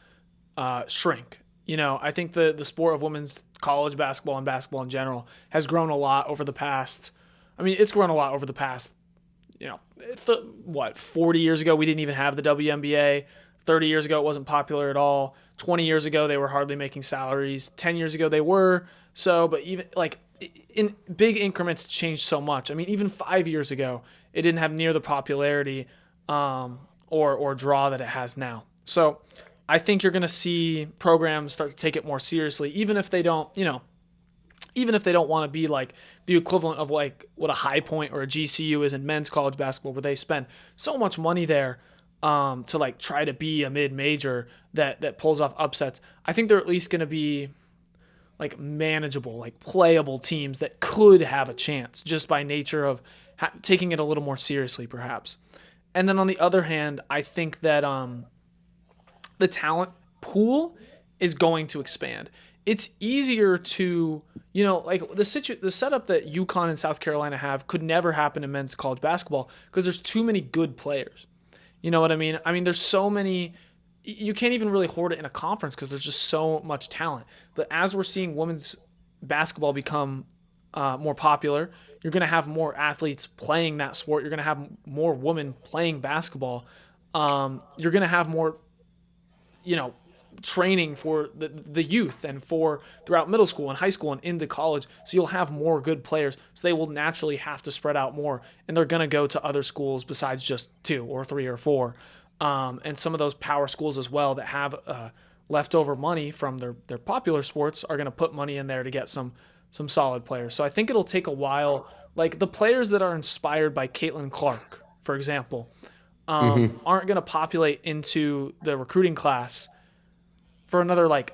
A: shrink. I think the sport of women's college basketball and basketball in general has grown a lot over the past. I mean, it's grown a lot over the past. 40 years ago we didn't even have the WNBA. 30 years ago it wasn't popular at all. 20 years ago they were hardly making salaries. 10 years ago they were. So, but even like in big increments changed so much. I mean, even 5 years ago it didn't have near the popularity or draw that it has now. So I think you're going to see programs start to take it more seriously, even if they don't want to be like the equivalent of like what a High Point or a GCU is in men's college basketball, where they spend so much money there to like try to be a mid-major that pulls off upsets. I think they're at least going to be like manageable, like playable teams that could have a chance just by nature of taking it a little more seriously, perhaps. And then on the other hand, I think that the talent pool is going to expand. It's easier to, like the setup that UConn and South Carolina have could never happen in men's college basketball because there's too many good players. You know what I mean? I mean, there's so many, you can't even really hoard it in a conference because there's just so much talent. But as we're seeing women's basketball become more popular, you're going to have more athletes playing that sport. You're going to have more women playing basketball. You're going to have more, training for the youth and for throughout middle school and high school and into college. So you'll have more good players. So they will naturally have to spread out more, and they're going to go to other schools besides just 2 or 3 or 4. And some of those power schools as well that have leftover money from their popular sports are going to put money in there to get some solid players. So I think it'll take a while. Like the players that are inspired by Caitlin Clark, for example, aren't going to populate into the recruiting class for another like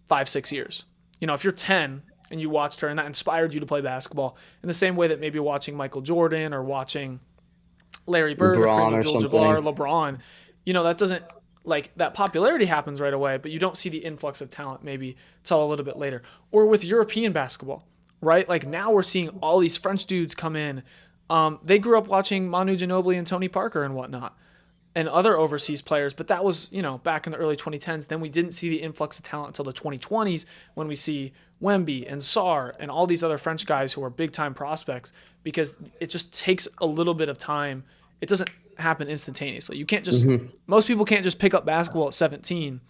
A: 5-6 years. If you're 10 and you watched her and that inspired you to play basketball in the same way that maybe watching Michael Jordan or watching Larry Bird or Kareem Abdul-Jabbar, LeBron, that doesn't like that popularity happens right away, but you don't see the influx of talent maybe till a little bit later. Or with European basketball, right? Like now we're seeing all these French dudes come in. They grew up watching Manu Ginobili and Tony Parker and whatnot, and other overseas players, but that was, back in the early 2010s. Then we didn't see the influx of talent until the 2020s when we see Wemby and Sarr and all these other French guys who are big-time prospects, because it just takes a little bit of time. It doesn't happen instantaneously. You can't just, most people can't just pick up basketball at 17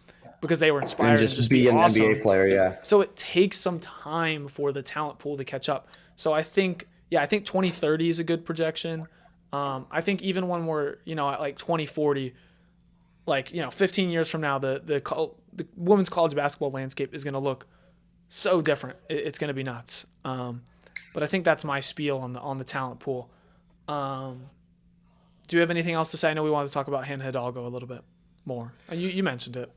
A: because they were inspired and just be
B: an
A: awesome.
B: NBA player, yeah.
A: So it takes some time for the talent pool to catch up. So I think 2030 is a good projection. I think even when we're, at like 2040, like, 15 years from now, the women's college basketball landscape is going to look so different. It's going to be nuts. But I think that's my spiel on the talent pool. Do you have anything else to say? I know we wanted to talk about Hannah Hidalgo a little bit more. You mentioned it.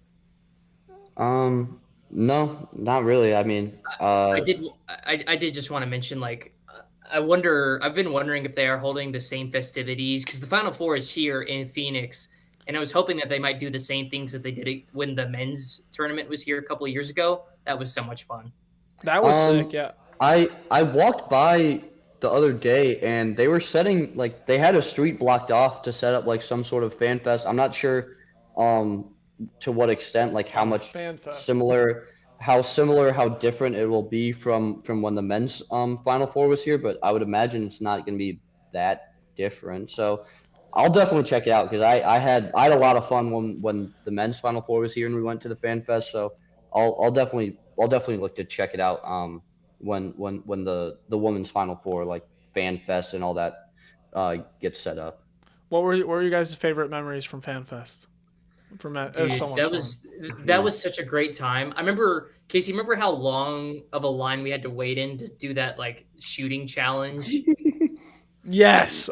B: No, not really. I mean,
C: I did just want to mention, like, I've been wondering if they are holding the same festivities, because the Final Four is here in Phoenix, and I was hoping that they might do the same things that they did when the men's tournament was here a couple of years ago. That was so much fun.
A: That was sick, yeah.
B: I walked by the other day, and they were setting, like, they had a street blocked off to set up like some sort of fan fest. I'm not sure to what extent, like how much how different it will be from when the men's Final Four was here, but I would imagine it's not going to be that different. So I'll definitely check it out, because I had a lot of fun when the men's Final Four was here and we went to the fan fest. So I'll definitely look to check it out when the women's Final Four, like fan fest and all that gets set up.
A: What were your guys' favorite memories from fan fest? It was so much fun.
C: That was such a great time. I remember, Casey, remember how long of a line we had to wait in to do that like shooting challenge?
A: Yes.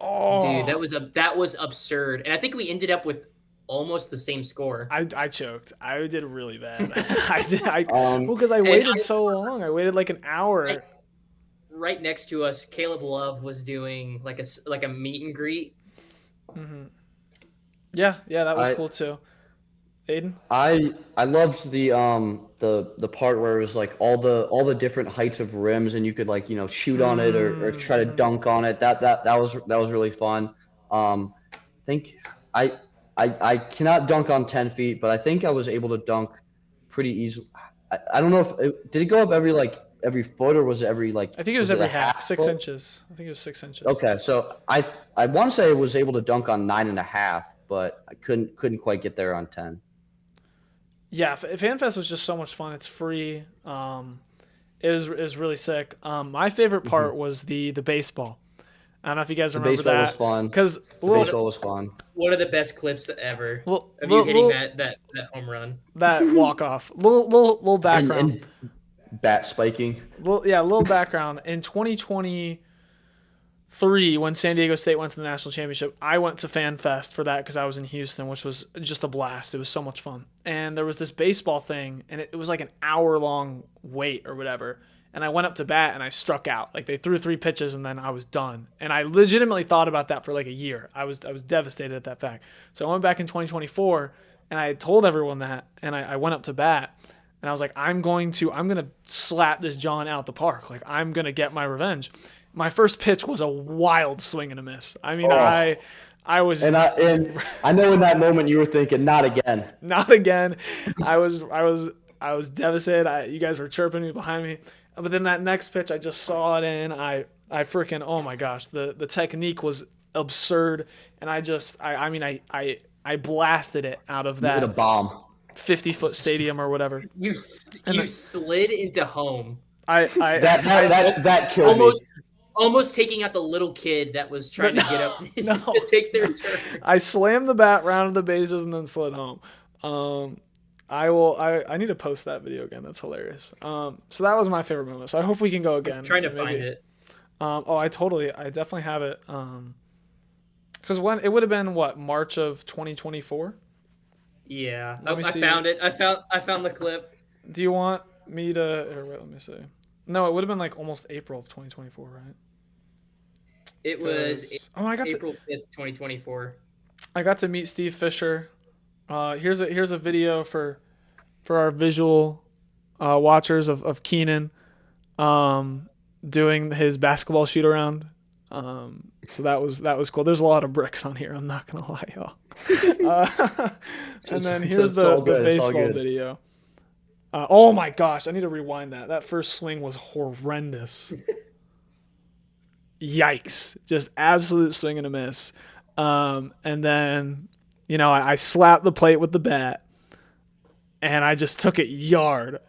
A: Oh,
C: dude, that was absurd. And I think we ended up with almost the same score.
A: I choked. I did really bad. Because I waited so long. I waited like an hour.
C: Right next to us, Caleb Love was doing like a meet and greet.
A: Mm-hmm. Yeah, that was cool too. Aiden?
B: I loved the part where it was like all the different heights of rims and you could like shoot on it or try to
A: Mm-hmm.
B: dunk on it. That was really fun. I think I I cannot dunk on 10 feet, but I think I was able to dunk pretty easily. I don't know if did it go up every foot or was it every
A: I think it was
B: was it a
A: every half,
B: half
A: six
B: foot?
A: inches. I think it was 6 inches.
B: Okay, so I want to say I was able to dunk on 9.5, but I couldn't quite get there on 10.
A: Yeah, FanFest was just so much fun. It's free. It was really sick. My favorite
B: Hmm.
A: part was the baseball. I don't know if you guys
B: The
A: remember
B: baseball was
A: that
B: fun.
A: because
B: The baseball was fun.
C: One of the best clips ever
A: little,
C: of you
A: little,
C: hitting
A: little
C: that home run.
A: that walk off. Little
B: And
A: background.
B: bat spiking.
A: Little background. In 2023, when San Diego State went to the national championship, I went to FanFest for that because I was in Houston, which was just a blast. It was so much fun. And there was this baseball thing, and it was like an hour-long wait or whatever. And I went up to bat and I struck out. Like they threw 3 pitches and then I was done. And I legitimately thought about that for like a year. I was devastated at that fact. So I went back in 2024 and I had told everyone that, and I went up to bat and I was like, I'm gonna slap this John out the park. Like I'm gonna get my revenge. My first pitch was a wild swing and a miss. I mean,
B: Oh,
A: I was
B: and I know in that moment you were thinking, not again.
A: not again. I was devastated. You guys were chirping me behind me, but then that next pitch, I just saw it in. I freaking, oh my gosh, the technique was absurd, and I blasted it out of
B: You hit a
A: that
B: bomb.
A: 50-foot stadium or whatever. And
C: You
A: then
C: slid into home,
A: I I
B: That
A: I,
B: that that, that killed me.
C: almost taking out the little kid that was trying to get up
A: no,
C: to take their turn.
A: I slammed the bat, rounded the bases, and then slid home. Um, I need to post that video again. That's hilarious. So that was my favorite moment. So I hope we can go again.
C: Trying to
A: Maybe.
C: find it.
A: I definitely have it. Because when it would have been what, March of 2024.
C: Yeah,
A: Let me
C: I
A: see.
C: found it. I found the clip.
A: Do you want me to? Or wait, let me see. No, it would have been like almost April of 2024, right?
C: It was
A: 'Cause- oh,
C: April 5th, 2024.
A: I got to meet Steve Fisher. Here's a video for our visual watchers of Keenan doing his basketball shoot around. So that was cool. There's a lot of bricks on here. I'm not gonna lie, y'all. And then here's
B: It's all
A: the
B: good, it's all
A: baseball
B: good.
A: video. Oh my gosh, I need to rewind that. That first swing was horrendous. Yikes! Just absolute swing and a miss. And then I slapped the plate with the bat, and I just took it yard.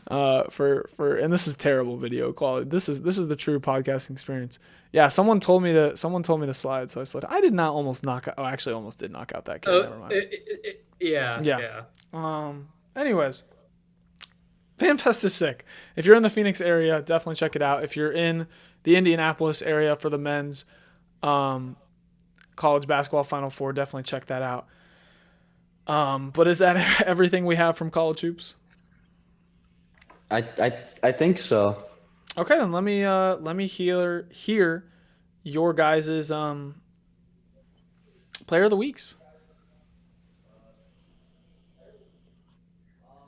A: And this is terrible video quality. This is the true podcasting experience. Yeah, someone told me to slide, so I slid. I did not almost knock out. Oh, actually, almost did knock out that kid. Never mind.
C: Yeah.
A: Yeah. Anyways, FanFest is sick. If you're in the Phoenix area, definitely check it out. If you're in the Indianapolis area for the men's college basketball Final Four, definitely check that out. But is that everything we have from college hoops?
B: I think so.
A: Okay, then let me hear your guys' player of the weeks.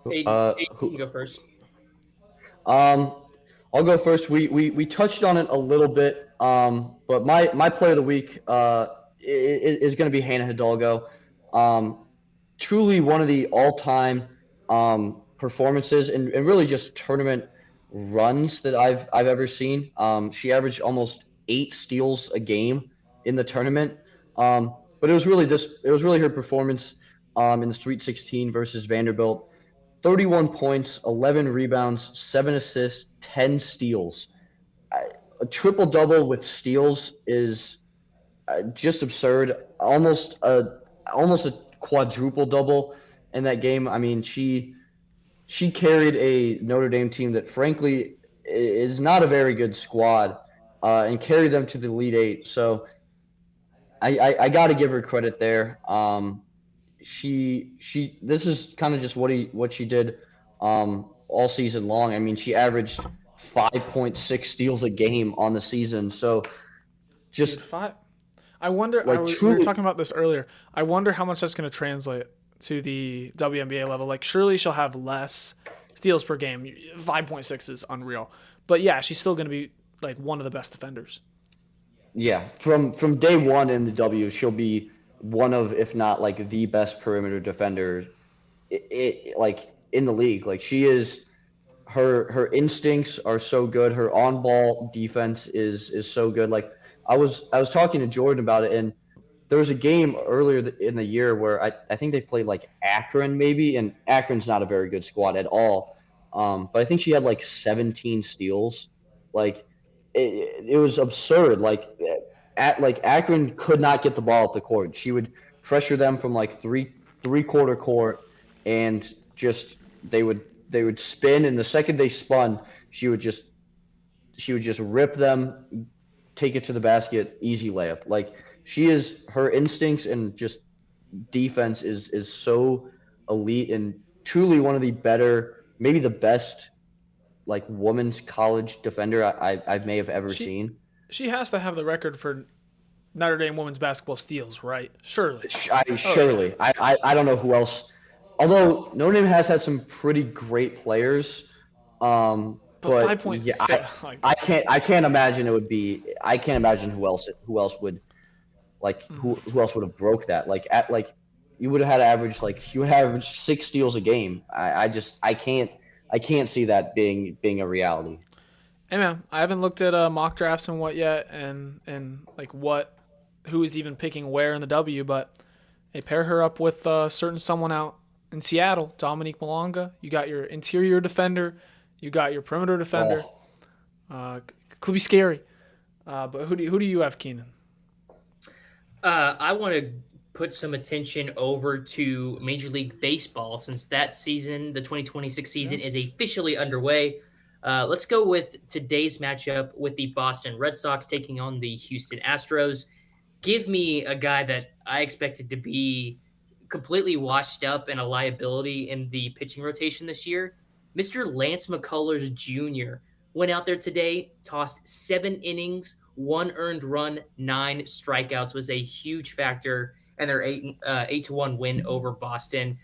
C: Aiden, you
B: Who,
C: can go first.
B: um, I'll go first. We touched on it a little bit. But my player of the week is going to be Hannah Hidalgo. Truly one of the all-time performances and really just tournament runs that I've ever seen. She averaged almost 8 steals a game in the tournament. But it was really her performance in the Sweet 16 versus Vanderbilt. 31 points, 11 rebounds, 7 assists, 10 steals. A triple double with steals is just absurd. Almost a quadruple double in that game. I mean, she carried a Notre Dame team that frankly is not a very good squad, and carried them to the Elite Eight. So I got to give her credit there. This is kind of just what she did all season long. I mean, she averaged 5.6 steals a game on the season. So
A: She had
B: just
A: 5. I wonder.
B: Like
A: We were
B: truly,
A: talking about this earlier. I wonder how much that's going to translate to the WNBA level. Like, surely she'll have less steals per game. 5.6 is unreal, but yeah, she's still going to be like one of the best defenders.
B: yeah. From day one in the W, she'll be one of, if not like the best perimeter defender, like in the league. Like she is. Her instincts are so good. Her on ball defense is so good. Like I was talking to Jordan about it, and there was a game earlier in the year where I think they played like Akron maybe, and Akron's not a very good squad at all. But I think she had like 17 steals. Like it was absurd. Like Akron could not get the ball up the court. She would pressure them from like three-quarter court, and just they would spin, and the second they spun, she would just rip them, take it to the basket, easy layup. Like her instincts and just defense is so elite and truly one of the better, maybe the best like women's college defender I may have ever
A: She
B: seen.
A: she has to have the record for Notre Dame women's basketball steals, right? Surely. Oh yeah.
B: Surely, I don't know who else. Although Notre Dame has had some pretty great players,
A: But
B: but yeah,
A: 5.6, like,
B: I can't imagine it would be. I can't imagine who else would like who else would have broke that. Like you would have had to average like you would have averaged 6 steals a game. I can't see that being a reality.
A: hey man, I haven't looked at mock drafts and what yet, and like who is even picking where in the W, but they pair her up with certain someone out in Seattle, Dominique Malonga. You got your interior defender, you got your perimeter defender.
B: Oh,
A: Could be scary. But who do you have, Keenan?
C: I want to put some attention over to Major League Baseball since that season, the 2026 season, is officially underway. Let's go with today's matchup with the Boston Red Sox taking on the Houston Astros. Give me a guy that I expected to be completely washed up and a liability in the pitching rotation this year. Mr. Lance McCullers Jr. went out there today, tossed 7 innings, 1 earned run, 9 strikeouts, was a huge factor in their 8-1 win over Boston.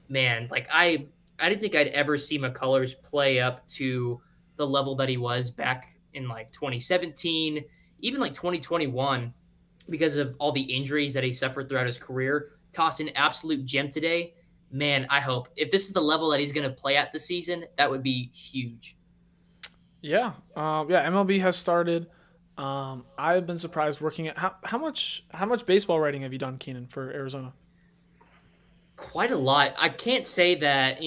C: Man, like I didn't think I'd ever see McCullers play up to the level that he was back in like 2017, even like 2021, because of all the injuries that he suffered throughout his career. Tossed an absolute gem today. Man, I hope if this is the level that he's going to play at this season, that would be huge.
A: Yeah, yeah. MLB has started. I've been surprised working at how much baseball writing have you done, Keenan, for Arizona?
C: Quite a lot. I can't say that,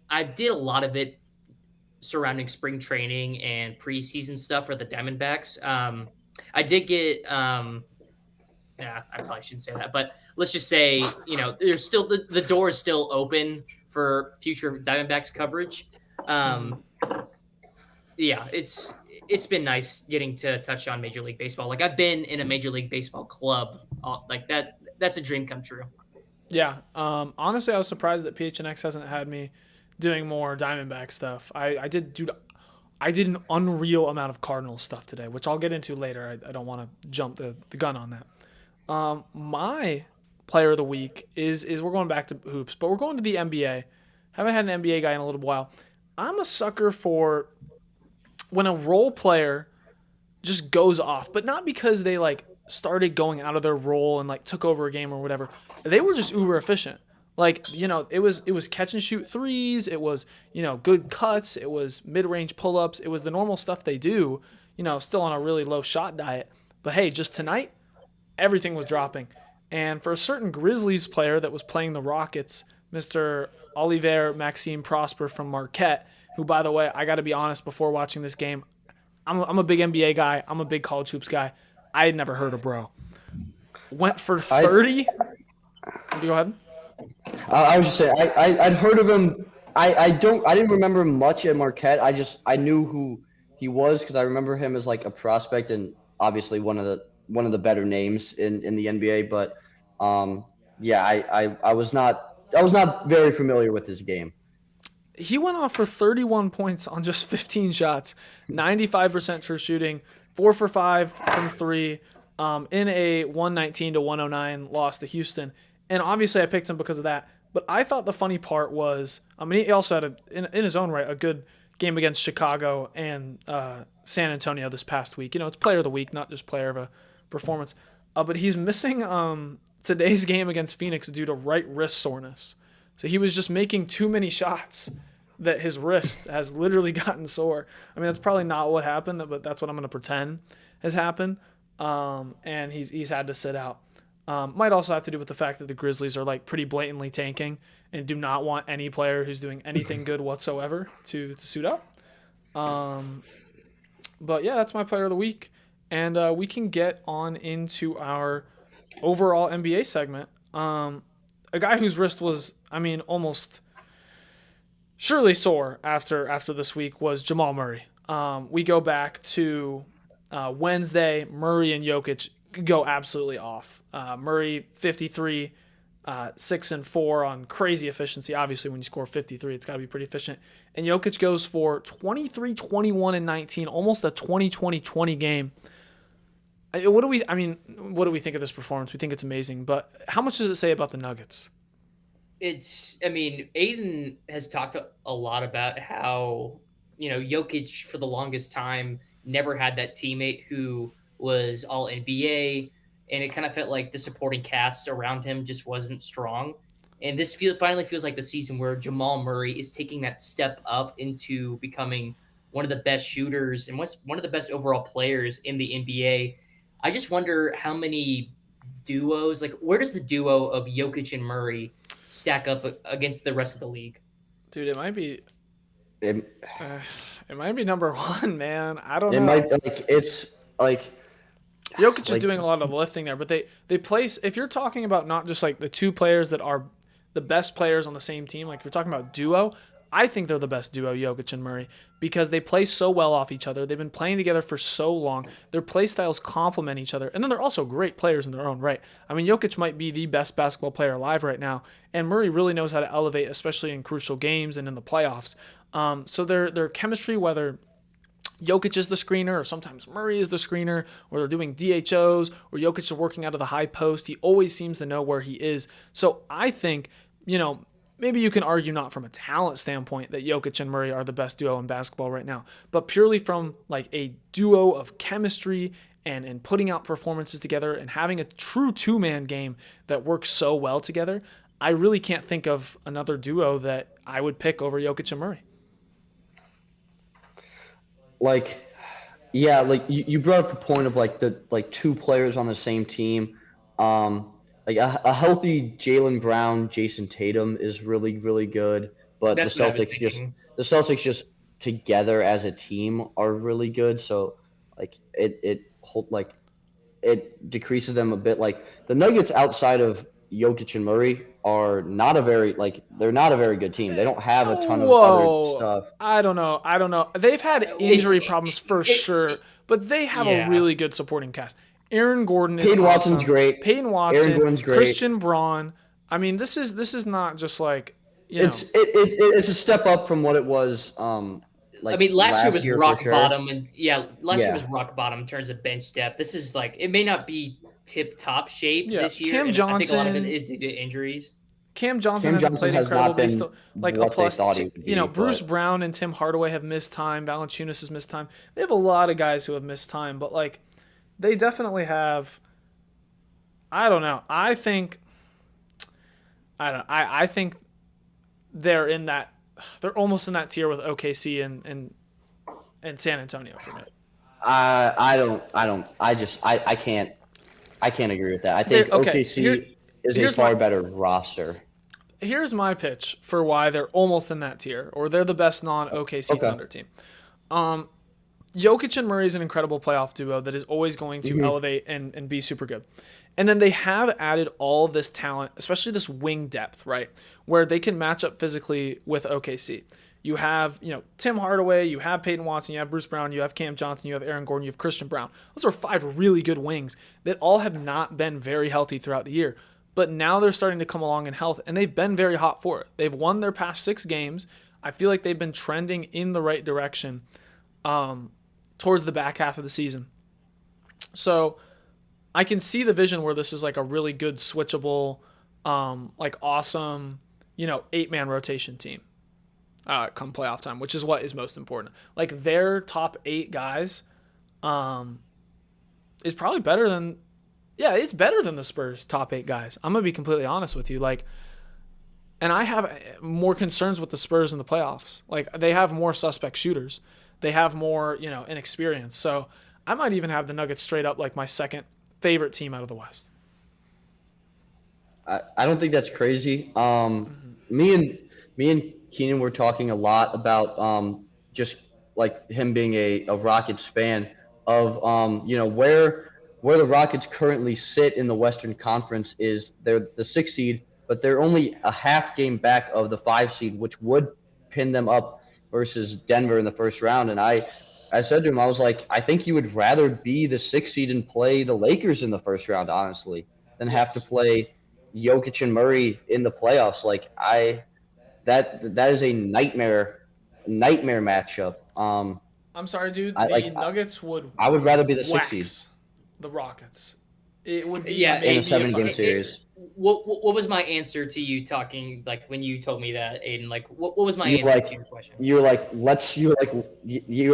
C: I did a lot of it surrounding spring training and preseason stuff for the Diamondbacks. I did get, yeah, I probably shouldn't say that, but let's just say, there's still the door is still open for future Diamondbacks coverage. Yeah, it's been nice getting to touch on Major League Baseball. Like I've been in a Major League Baseball club, like that. That's a dream come true.
A: Yeah. Honestly, I was surprised that PHNX hasn't had me doing more Diamondback stuff. I did, dude. I did an unreal amount of Cardinals stuff today, which I'll get into later. I don't want to jump the gun on that. My player of the week is we're going back to hoops, but we're going to the NBA. Haven't had an NBA guy in a little while. I'm a sucker for when a role player just goes off, but not because they like started going out of their role and like took over a game or whatever. They were just uber efficient. Like, it was catch and shoot threes. It was, good cuts. It was mid-range pull-ups. It was the normal stuff they do, still on a really low shot diet. But hey, just tonight, everything was dropping. And for a certain Grizzlies player that was playing the Rockets, Mr. Olivier Maxime Prosper from Marquette, who, by the way, I got to be honest, before watching this game, I'm a big NBA guy. I'm a big college hoops guy. I had never heard of bro. Went for 30. Go ahead.
B: I was just saying I'd heard of him. I didn't remember much at Marquette. I knew who he was because I remember him as like a prospect and obviously one of the better names in the NBA. But yeah, I was not very familiar with his game.
A: He went off for 31 points on just 15 shots, 95% true shooting, 4 for 5 from 3. in a 119-109 loss to Houston. And obviously I picked him because of that. But I thought the funny part was, I mean, he also had, in his own right, a good game against Chicago and San Antonio this past week. It's player of the week, not just player of a performance. But he's missing today's game against Phoenix due to right wrist soreness. So he was just making too many shots that his wrist has literally gotten sore. I mean, that's probably not what happened, but that's what I'm going to pretend has happened. And he's had to sit out. Might also have to do with the fact that the Grizzlies are like pretty blatantly tanking and do not want any player who's doing anything good whatsoever to suit up. But yeah, that's my player of the week. And we can get on into our overall NBA segment. A guy whose wrist was, I mean, almost surely sore after this week was Jamal Murray. We go back to Wednesday. Murray and Jokic go absolutely off. Murray 53, 6 and 4 on crazy efficiency. Obviously, when you score 53, it's got to be pretty efficient. And Jokic goes for 23, 21, and 19, almost a 20-20-20 game. What do we think of this performance? We think it's amazing, but how much does it say about the Nuggets?
C: Aidan has talked a lot about how, Jokic for the longest time never had that teammate who was all NBA, and it kind of felt like the supporting cast around him just wasn't strong. And this finally feels like the season where Jamal Murray is taking that step up into becoming one of the best shooters and one of the best overall players in the NBA. I just wonder how many duos, like where does the duo of Jokic and Murray stack up against the rest of the league?
A: Dude, it might be number one, man. I don't know.
B: It might it's like
A: Jokic is doing a lot of the lifting there, but they place, if you're talking about not just like the two players that are the best players on the same team, like if you're talking about duo, I think they're the best duo, Jokic and Murray, because they play so well off each other. They've been playing together for so long. Their play styles complement each other, and then they're also great players in their own right. I mean, Jokic might be the best basketball player alive right now, and Murray really knows how to elevate, especially in crucial games and in the playoffs. So their chemistry, whether Jokic is the screener, or sometimes Murray is the screener, or they're doing DHOs, or Jokic is working out of the high post, he always seems to know where he is. So I think, maybe you can argue not from a talent standpoint that Jokic and Murray are the best duo in basketball right now, but purely from like a duo of chemistry and putting out performances together and having a true two-man game that works so well together. I really can't think of another duo that I would pick over Jokic and Murray.
B: You brought up the point of the two players on the same team. A healthy Jaylen Brown, Jason Tatum is really, really good, but the Celtics just together as a team are really good. So it decreases them a bit. Like the Nuggets outside of Jokic and Murray are not a very they're not a very good team. They don't have a ton of other stuff.
A: I don't know. They've had injury problems for sure, but they have a really good supporting cast. Aaron Gordon is
B: Peyton
A: awesome.
B: Watson's great.
A: Peyton Watson,
B: Aaron Gordon's great.
A: Christian Braun. I mean, this is not just like
B: it's a step up from what it was.
C: Last year was rock bottom, and last year was rock bottom in terms of bench depth. This is it may not be tip top shape this year.
A: Cam Johnson,
C: I think a lot of it is due to injuries.
A: Cam Johnson hasn't played incredible, but he's still a plus. Bruce Brown and Tim Hardaway have missed time. Valanciunas has missed time. They have a lot of guys who have missed time, but they definitely have. I don't know. I think they're in that. They're almost in that tier with OKC and San Antonio for me.
B: I can't agree with that. I think OKC is a far better roster.
A: Here's my pitch for why they're almost in that tier, or they're the best non-OKC Thunder team. Jokic and Murray is an incredible playoff duo that is always going to elevate and be super good. And then they have added all this talent, especially this wing depth, right, where they can match up physically with OKC. You have, Tim Hardaway, you have Peyton Watson, you have Bruce Brown, you have Cam Johnson, you have Aaron Gordon, you have Christian Braun. Those are 5 really good wings that all have not been very healthy throughout the year. But now they're starting to come along in health, and they've been very hot for it. They've won their past 6 games. I feel like they've been trending in the right direction towards the back half of the season. So I can see the vision where this is like a really good switchable, like awesome, 8-man rotation team. Come playoff time, which is what is most important. Like their top 8 guys, is probably better than, it's better than the Spurs' top 8 guys. I'm gonna be completely honest with you. Like, and I have more concerns with the Spurs in the playoffs. Like they have more suspect shooters, they have more, inexperience. So I might even have the Nuggets straight up like my second favorite team out of the West.
B: I don't think that's crazy. Me and Keenan were talking a lot about just like him being a Rockets fan of where the Rockets currently sit in the Western Conference is they're the 6th seed, but they're only a half game back of the 5 seed, which would pin them up versus Denver in the first round. And I said to him, I was like, I think you would rather be the 6th seed and play the Lakers in the first round, honestly, than have to play Jokic and Murray in the playoffs. Like that is a nightmare matchup.
A: I'm sorry, dude. The Nuggets would.
B: I would rather be the 6th seed.
A: The Rockets. It would be
B: in a 7-game series.
C: What was my answer to you talking like when you told me that, Aidan? Like what was my answer to your question?
B: You were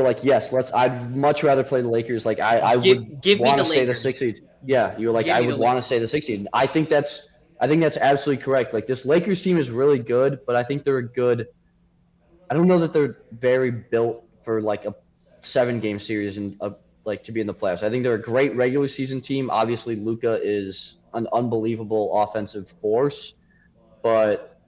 B: like, yes, let's. I'd much rather play the Lakers. Like I would want to say the 6th seed. Yeah, you were like, I would want to say the 6th seed. I think that's absolutely correct. Like this Lakers team is really good, but I think they're good. I don't know that they're very built for like a 7-game series and like to be in the playoffs. I think they're a great regular season team. Obviously, Luka is an unbelievable offensive force, but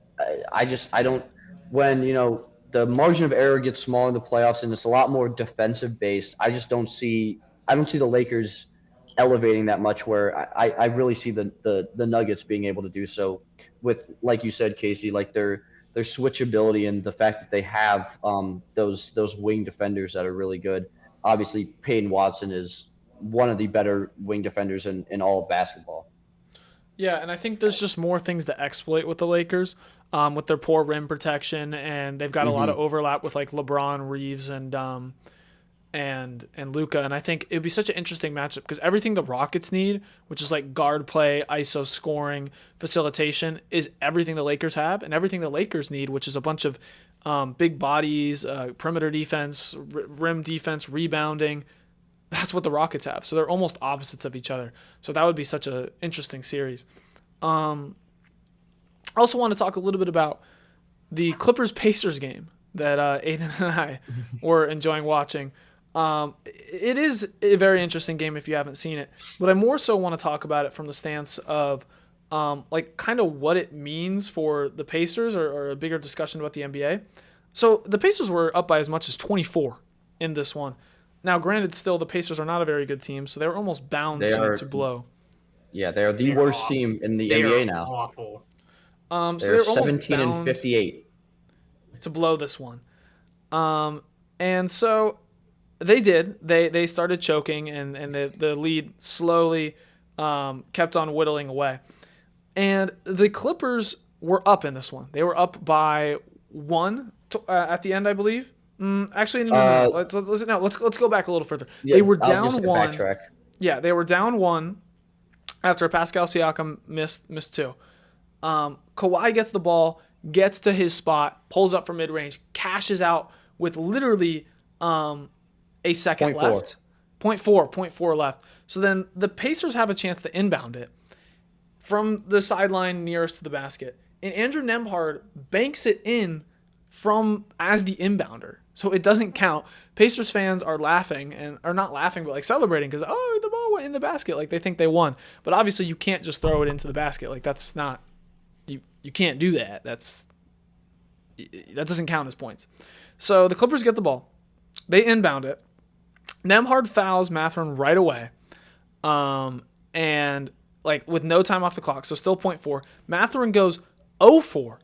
B: I don't. When the margin of error gets smaller in the playoffs and it's a lot more defensive based, I don't see the Lakers elevating that much. Where I really see the Nuggets being able to do so with, like you said, Casey, like their switchability and the fact that they have those wing defenders that are really good. Obviously, Peyton Watson is one of the better wing defenders in all of basketball.
A: Yeah, and I think there's just more things to exploit with the Lakers, with their poor rim protection, and they've got a lot of overlap with like LeBron, Reeves, and Luka. And I think it would be such an interesting matchup because everything the Rockets need, which is like guard play, ISO scoring, facilitation, is everything the Lakers have, and everything the Lakers need, which is a bunch of big bodies, perimeter defense, rim defense, rebounding. That's what the Rockets have. So they're almost opposites of each other. So that would be such an interesting series. I also want to talk a little bit about the Clippers-Pacers game that Aidan and I were enjoying watching. It is a very interesting game if you haven't seen it, but I more so want to talk about it from the stance of like kind of what it means for the Pacers or a bigger discussion about the NBA. So the Pacers were up by as much as 24 in this one. Now, granted, still the Pacers are not a very good team, so they were almost bound to blow.
B: Yeah, they are the worst team in the NBA now.
C: Awful.
B: So they're 17-58
A: to blow this one. And so they did. They started choking, and the lead slowly kept on whittling away. And the Clippers were up in this one. They were up by 1 at the end, I believe. Actually, no. Let's go back a little further.
B: Yeah,
A: they were down 1.
B: Backtrack.
A: Yeah, they were down 1 after Pascal Siakam missed 2. Kawhi gets the ball, gets to his spot, pulls up from mid-range, cashes out with literally a second left. 0.4 left. So then the Pacers have a chance to inbound it from the sideline nearest to the basket. And Andrew Nembhard banks it in as the inbounder. So it doesn't count. Pacers fans are laughing and are not laughing, but like celebrating because, the ball went in the basket. Like they think they won. But obviously you can't just throw it into the basket. Like that's not, you can't do that. That doesn't count as points. So the Clippers get the ball. They inbound it. Nembhard fouls Mathurin right away. And like with no time off the clock, so still 0.4. Mathurin goes 0-4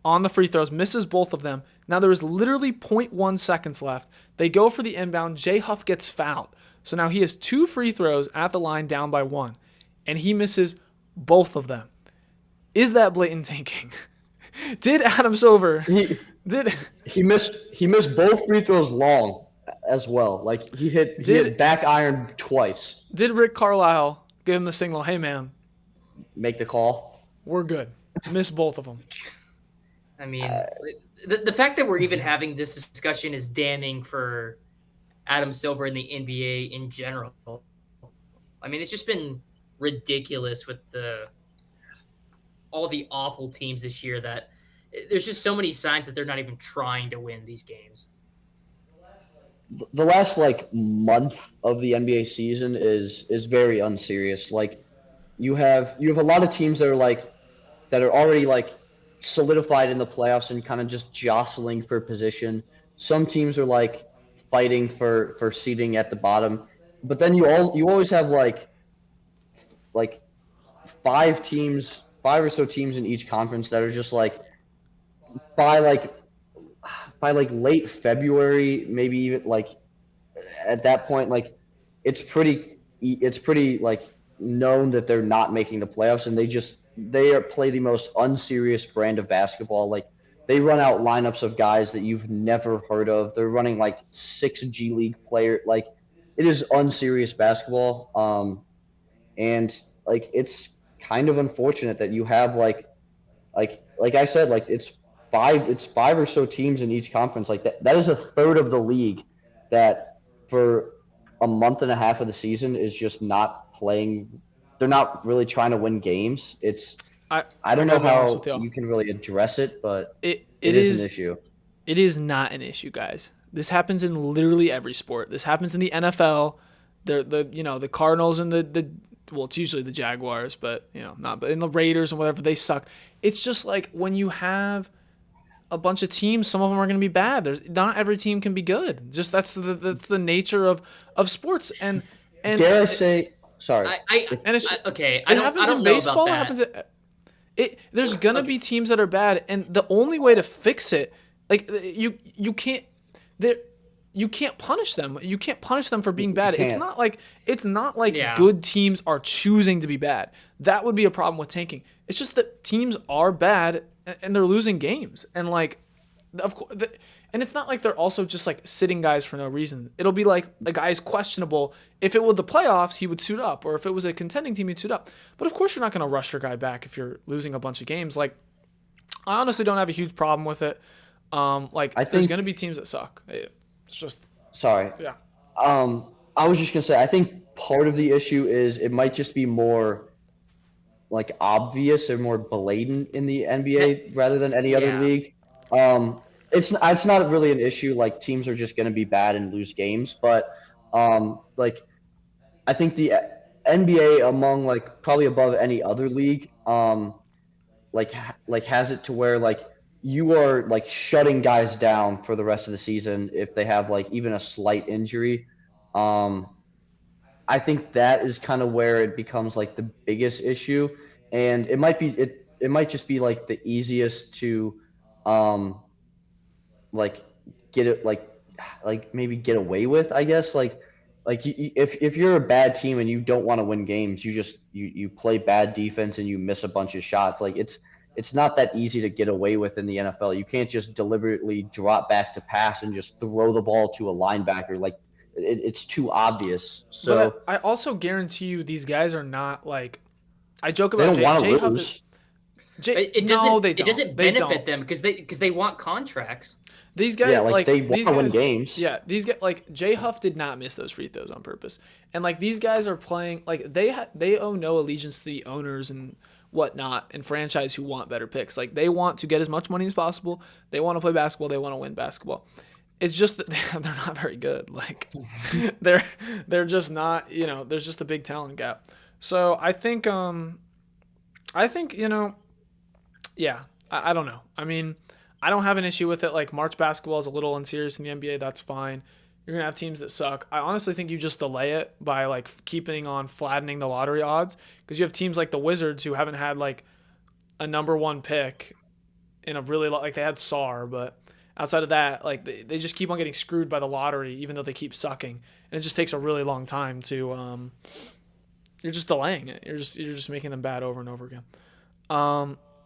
A: on the free throws, misses both of them. Now there is literally 0.1 seconds left. They go for the inbound. Jay Huff gets fouled. So now he has 2 free throws at the line down by 1. And he misses both of them. Is that blatant tanking? Did Adam Silver...
B: He missed both free throws long as well. Like he hit back iron twice.
A: Did Rick Carlisle give him the signal. Hey man,
B: Make the call.
A: we're good. Miss both of them.
C: I mean, the fact that we're even having this discussion is damning for Adam Silver and the NBA in general. I mean, it's just been ridiculous with all the awful teams this year that there's just so many signs that they're not even trying to win these games.
B: The last like month of the NBA season is very unserious. Like you have a lot of teams that are already like solidified in the playoffs and kind of just jostling for position. Some teams are like fighting for seeding at the bottom, but then you always have like five or so teams in each conference that are just like by like by like late February, maybe even like at that point, like it's pretty like known that they're not making the playoffs, and play the most unserious brand of basketball. Like they run out lineups of guys that you've never heard of. They're running like 6 G League player. Like it is unserious basketball. And like it's kind of unfortunate that you have like I said, like it's five or so teams in each conference. Like that is a third of the league that for a month and a half of the season is just not playing. They're not really trying to win games. I don't know how you can really address it, but it is an issue.
A: It is not an issue, guys. This happens in literally every sport. This happens in the NFL. The Cardinals and the well, it's usually the Jaguars, but not. But in the Raiders and whatever, they suck. It's just like when you have a bunch of teams, some of them are going to be bad. Not every team can be good. Just that's the nature of sports. And
B: dare I say, sorry.
C: Okay.
A: It happens in baseball. It happens. There's gonna be teams that are bad, and the only way to fix it, like you can't punish them. You can't punish them for being bad. It's not like good teams are choosing to be bad. That would be a problem with tanking. It's just that teams are bad and they're losing games, and like, of course, and it's not like they're also just like sitting guys for no reason. It'll be like a guy's questionable. If it were the playoffs, he would suit up, or if it was a contending team, he'd suit up. But of course, you're not going to rush your guy back if you're losing a bunch of games. Like, I honestly don't have a huge problem with it. There's going to be teams that suck. It's just
B: sorry.
A: Yeah.
B: I was just gonna say I think part of the issue is it might just be more like obvious or more blatant in the NBA rather than any other league. It's not really an issue. Like teams are just going to be bad and lose games, but like I think the NBA among like probably above any other league, like has it to where like you are like shutting guys down for the rest of the season if they have like even a slight injury. I think that is kind of where it becomes like the biggest issue, and it might just be like the easiest to like get it like maybe get away with, I guess. If you're a bad team and you don't want to win games, you play bad defense and you miss a bunch of shots. Like it's not that easy to get away with in the NFL. You can't just deliberately drop back to pass and just throw the ball to a linebacker. Like it's too obvious. So
A: but I also guarantee you these guys are not like, I joke about
B: they don't want to lose.
C: It doesn't benefit them because they want contracts.
A: These guys,
B: they want to win games.
A: Yeah, these guys, like Jay Huff did not miss those free throws on purpose, and like these guys are playing like they owe no allegiance to the owners and whatnot and franchise who want better picks. Like they want to get as much money as possible. They want to play basketball. They want to win basketball. It's just that they're not very good. Like they're just not. There's just a big talent gap. So I think yeah, I don't know. I mean, I don't have an issue with it. Like March basketball is a little unserious in the NBA. That's fine. You're going to have teams that suck. I honestly think you just delay it by like keeping on flattening the lottery odds, because you have teams like the Wizards who haven't had like a number one pick in a really like they had Sar, but outside of that, like they just keep on getting screwed by the lottery even though they keep sucking. And it just takes a really long time to you're just delaying it. You're just making them bad over and over again.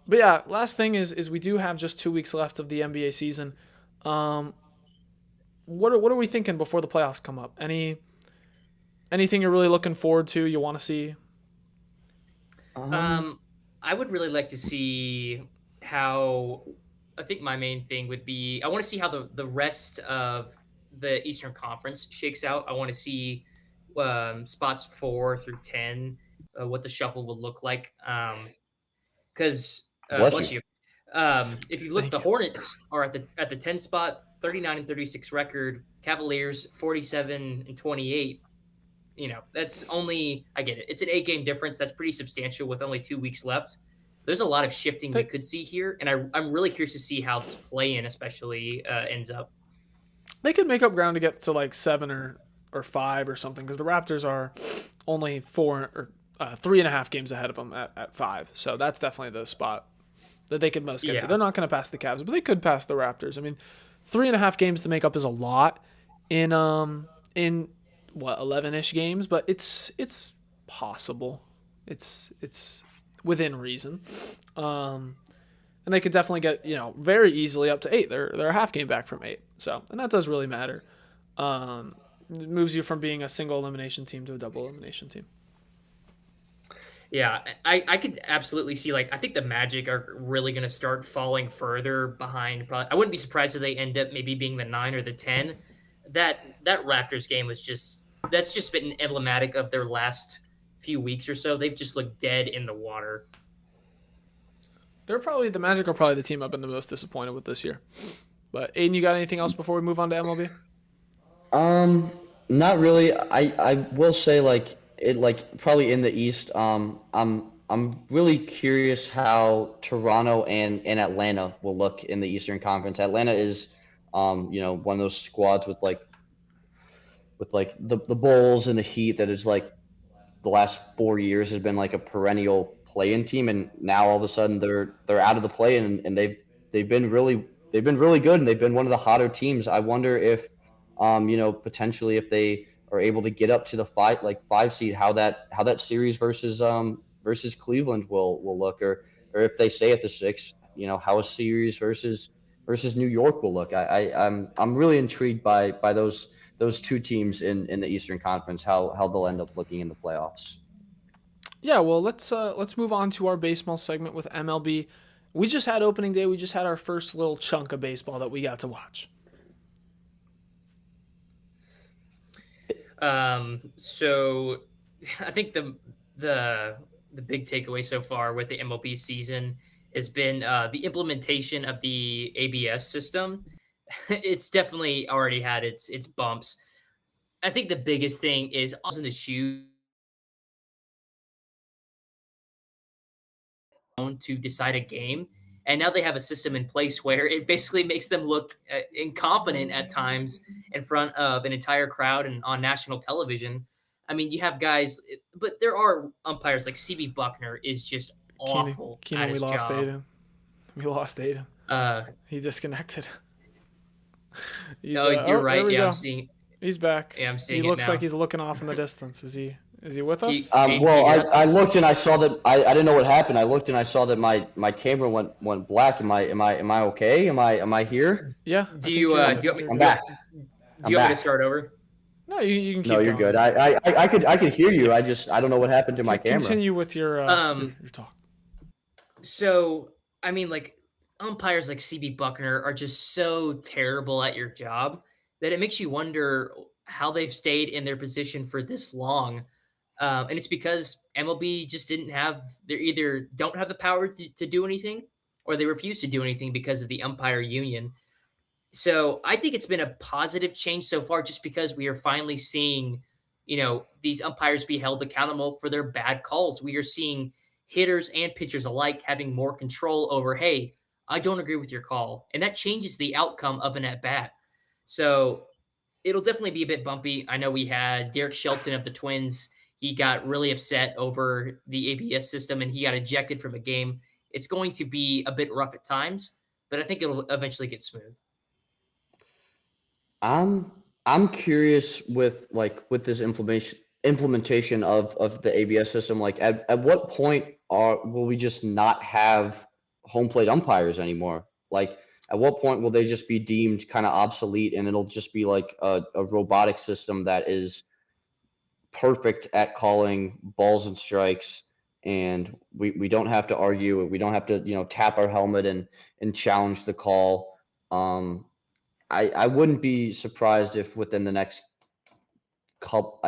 A: But yeah, last thing is we do have just 2 weeks left of the NBA season. What are we thinking before the playoffs come up? Anything you're really looking forward to? You want to see?
B: Um,
C: Um, I would really like to see how. I think my main thing would be I want to see how the rest of the Eastern Conference shakes out. I want to see spots 4 through 10, what the shuffle would look like. Because
B: bless
C: bless
B: you.
C: you. If you look,
A: Thank
C: the
A: you.
C: Hornets are at the 10 spot, 39-36 record. Cavaliers 47-28. That's only I get it. It's an 8 game difference. That's pretty substantial with only 2 weeks left. There's a lot of shifting we
A: They
C: could see here, and I'm really curious to see how this play-in especially ends up.
A: they could make up ground to get to like 7 or 5 or something because the Raptors are only 3.5 games ahead of them at 5. So that's definitely the spot that they could most get to.
C: Yeah,
A: They're not going to pass the Cavs, but they could pass the Raptors. I mean, 3.5 games to make up is a lot in what 11ish games, but it's possible. It's within reason. And they could definitely get very easily up to 8. They're a half game back from 8. So and that does really matter. It moves you from being a single elimination team to a double elimination team.
C: yeah. I could absolutely see I think the Magic are really going to start falling further behind. Probably, I wouldn't be surprised if they end up maybe being the 9 or the 10. That Raptors game was that's just been emblematic of their last few weeks or so. They've just looked dead in the water.
A: The Magic are probably the team I've been the most disappointed with this year. But Aiden, you got anything else before we move on to MLB?
B: Not really. I will say probably in the East. I'm really curious how Toronto and Atlanta will look in the Eastern Conference. Atlanta is one of those squads with the Bulls and the Heat that is the last 4 years has been like a perennial play-in team, and now all of a sudden they're out of the play-in, and they've been really good, and they've been one of the hotter teams. I wonder if potentially if they are able to get up to the 5 seed, how that series versus Cleveland will look, or if they stay at the 6, how a series versus New York will look. I'm really intrigued by those two teams in the Eastern Conference, how they'll end up looking in the playoffs.
A: Yeah, well, let's move on to our baseball segment with MLB. We just had opening day. We just had our first little chunk of baseball that we got to watch.
C: So I think the big takeaway so far with the MLB season has been the implementation of the ABS system. It's definitely already had its bumps. I think the biggest thing is also in the shoes to decide a game. And now they have a system in place where it basically makes them look incompetent at times in front of an entire crowd and on national television. I mean, you have guys, but there are umpires like CB Buckner is just awful at
A: Keenan, we
C: his
A: lost
C: job.
A: Aiden. We lost Aiden.
C: Uh,
A: He disconnected. He's
C: no, you're
A: there
C: right.
A: we
C: Yeah,
A: go. He's back.
C: I'm
A: He
C: seeing it
A: looks
C: now.
A: like he's looking off in the distance. Is he with us?
C: Aiden,
B: Well,
C: can you hear us?
B: I looked and I saw that I didn't know what happened. I looked and I saw that my camera went black. Am I okay? Am I here?
A: Yeah. I
C: Do
A: think
C: you
A: you're,
C: do you want me,
A: you're
B: I'm
A: good.
B: back.
C: do
B: I'm
C: you want me
B: back.
C: to start over?
A: No, you can keep
B: No, you're
A: going.
B: good. I could hear you. I don't know what happened to my camera.
A: Continue with your talk.
C: So, I mean, umpires like CB Buckner are just so terrible at your job that it makes you wonder how they've stayed in their position for this long. And it's because MLB just didn't have, they either don't have the power to do anything or they refuse to do anything because of the umpire union. So I think it's been a positive change so far just because we are finally seeing, these umpires be held accountable for their bad calls. We are seeing hitters and pitchers alike having more control over, hey, I don't agree with your call. And that changes the outcome of an at bat. So it'll definitely be a bit bumpy. I know we had Derek Shelton of the Twins. He got really upset over the ABS system and he got ejected from a game. It's going to be a bit rough at times, but I think it'll eventually get smooth.
B: I'm curious with this implementation of the ABS system. At what point will we just not have home plate umpires anymore? At what point will they just be deemed kind of obsolete, and it'll just be like a robotic system that is perfect at calling balls and strikes and we don't have to argue. We don't have to tap our helmet and challenge the call. Um, I wouldn't be surprised if within the next couple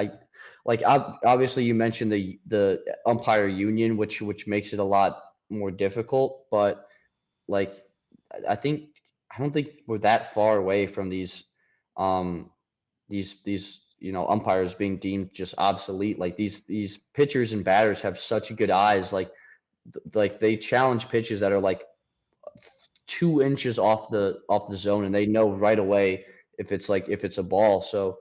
B: obviously you mentioned the umpire union, which makes it a lot more difficult, but like I think I don't think we're that far away from um these umpires being deemed just obsolete. Like these pitchers and batters have such good eyes. Like they challenge pitches that are like 2 inches off the zone, and they know right away if it's a ball. So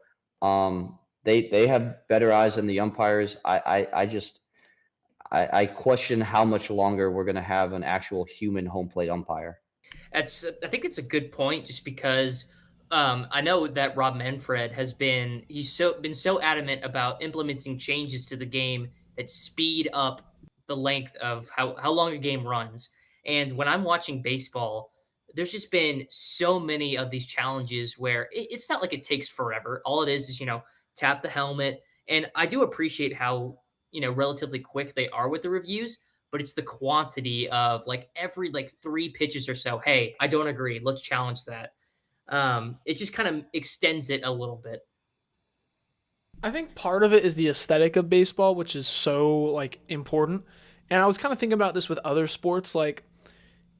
B: they have better eyes than the umpires. I question how much longer we're gonna have an actual human home plate umpire.
C: I think it's a good point, just because I know that Rob Manfred been so adamant about implementing changes to the game that speed up the length of how long a game runs. And when I'm watching baseball, there's just been so many of these challenges where it's not like it takes forever. All it is tap the helmet. And I do appreciate how relatively quick they are with the reviews, but it's the quantity of like every like 3 pitches or so. Hey, I don't agree. Let's challenge that. It just kind of extends it a little bit.
A: I think part of it is the aesthetic of baseball, which is so like important. And I was kind of thinking about this with other sports. Like,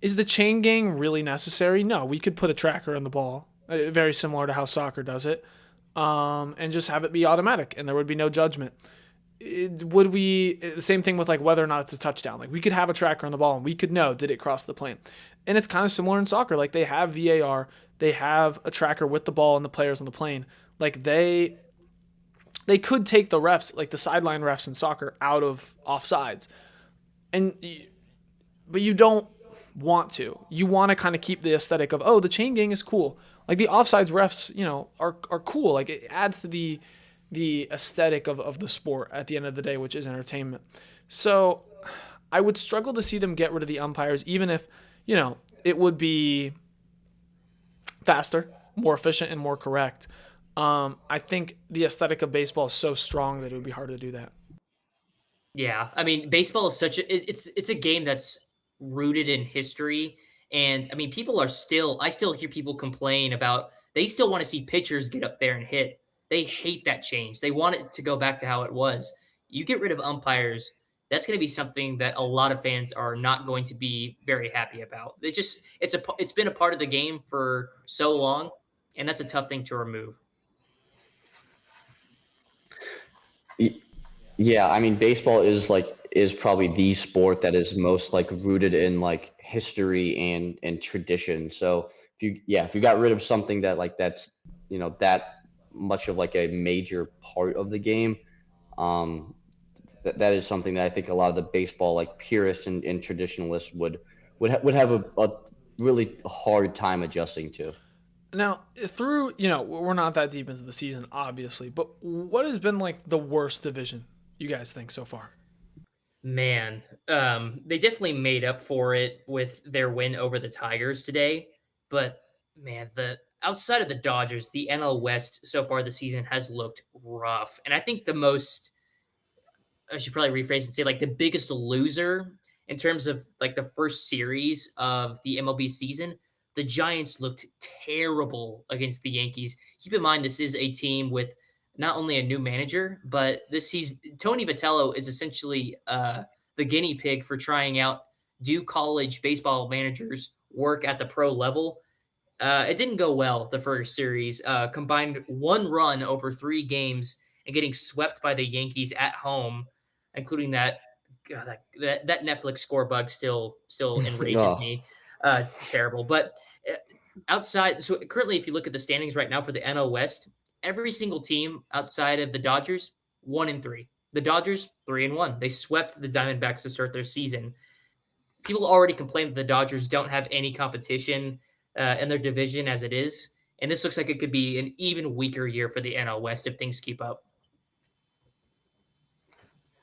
A: is the chain gang really necessary? No, we could put a tracker on the ball, very similar to how soccer does it, and just have it be automatic, and there would be no judgment. Would we the same thing with like whether or not it's a touchdown? Like we could have a tracker on the ball and we could know, did it cross the plane? And it's kind of similar in soccer. Like they have VAR, they have a tracker with the ball and the players on the plane. Like they could take the refs, like the sideline refs in soccer, out of offsides, and but you don't want to. You want to kind of keep the aesthetic of, oh, the chain gang is cool. Like the offsides refs, are cool. Like it adds to the aesthetic of the sport at the end of the day, which is entertainment. So I would struggle to see them get rid of the umpires, even if, it would be faster, more efficient, and more correct. I think the aesthetic of baseball is so strong that it would be hard to do that.
C: Yeah, I mean, baseball is it's a game that's rooted in history, and I mean, I still hear people complain about they still want to see pitchers get up there and hit. They hate that change. They want it to go back to how it was. You get rid of umpires, that's going to be something that a lot of fans are not going to be very happy about. It's been a part of the game for so long, and that's a tough thing to remove.
B: Yeah, I mean, baseball is probably the sport that is most like rooted in like history and tradition. So if you got rid of something that's that much of like a major part of the game, um, that is something that I think a lot of the baseball like purists and traditionalists would have a really hard time adjusting to.
A: Now, we're not that deep into the season, obviously, but what has been like the worst division you guys think so far?
C: Man, they definitely made up for it with their win over the Tigers today. But man, the outside of the Dodgers, the NL West so far this season has looked rough. And I think I should probably rephrase and say like the biggest loser in terms of like the first series of the MLB season. The Giants looked terrible against the Yankees. Keep in mind, this is a team with not only a new manager, but this season, Tony Vitello is essentially the guinea pig for trying out do college baseball managers work at the pro level. It didn't go well the first series. Combined 1 run over 3 games and getting swept by the Yankees at home, including that. God, that Netflix score bug still enrages
B: Oh,
C: me. It's terrible. But uh, outside, so currently, if you look at the standings right now for the NL West, every single team outside of the Dodgers 1-3. The Dodgers 3-1. They swept the Diamondbacks to start their season. People already complain that the Dodgers don't have any competition in their division as it is, and this looks like it could be an even weaker year for the NL West if things keep up.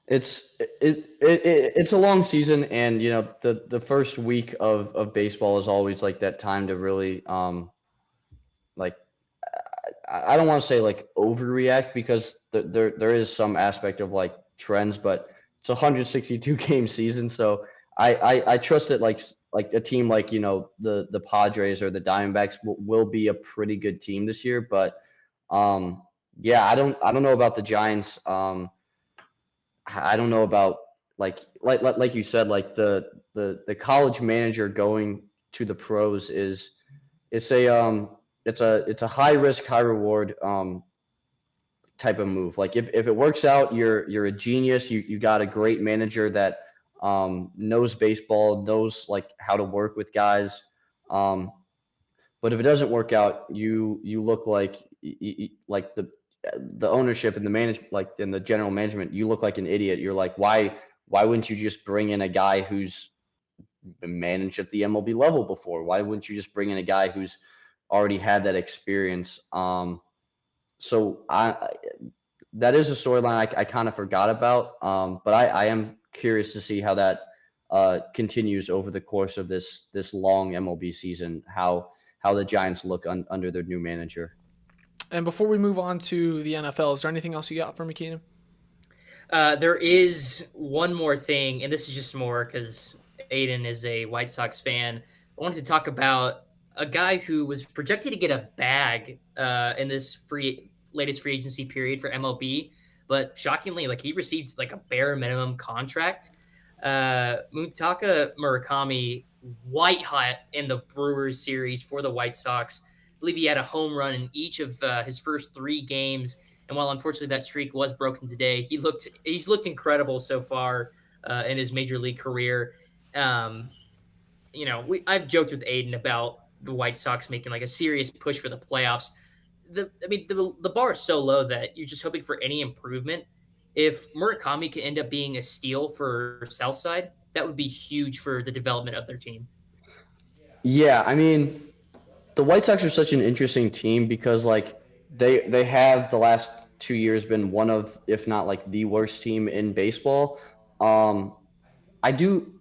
B: it's a long season, and the first week of baseball is always like that time to really like I don't want to say like overreact, because there is some aspect of like trends, but it's a 162 game season, so I trust that like a team like the Padres or the Diamondbacks will be a pretty good team this year. But um, yeah, I don't know about the Giants. I don't know about like you said, like the college manager going to the pros is it's a it's a high risk, high reward type of move. Like if it works out, you're a genius. You got a great manager that knows baseball, knows like how to work with guys. Um, but if it doesn't work out, you look like the ownership and the manage like in the general management, you look like an idiot. You're like, why wouldn't you just bring in a guy who's been managed at the MLB level before? Why wouldn't you just bring in a guy who's already had that experience? So that is a storyline I kind of forgot about. But I am curious to see how that continues over the course of this long MLB season. How the Giants look under their new manager.
A: And before we move on to the NFL, is there anything else you got for me, Keenan?
C: There is one more thing, and this is just more because Aiden is a White Sox fan. I wanted to talk about a guy who was projected to get a bag in this latest free agency period for MLB, but shockingly, like he received like a bare minimum contract. Mutaka Murakami, white hot in the Brewers series for the White Sox. I believe he had a home run in each of his first 3 games. And while unfortunately that streak was broken today, he's looked incredible so far in his major league career. Um, I've joked with Aiden about the White Sox making like a serious push for the playoffs. The bar is so low that you're just hoping for any improvement. If Murakami can end up being a steal for Southside, that would be huge for the development of their team.
B: Yeah, I mean, the White Sox are such an interesting team because like they have the last 2 years been one of, if not like the worst team in baseball. Um, I do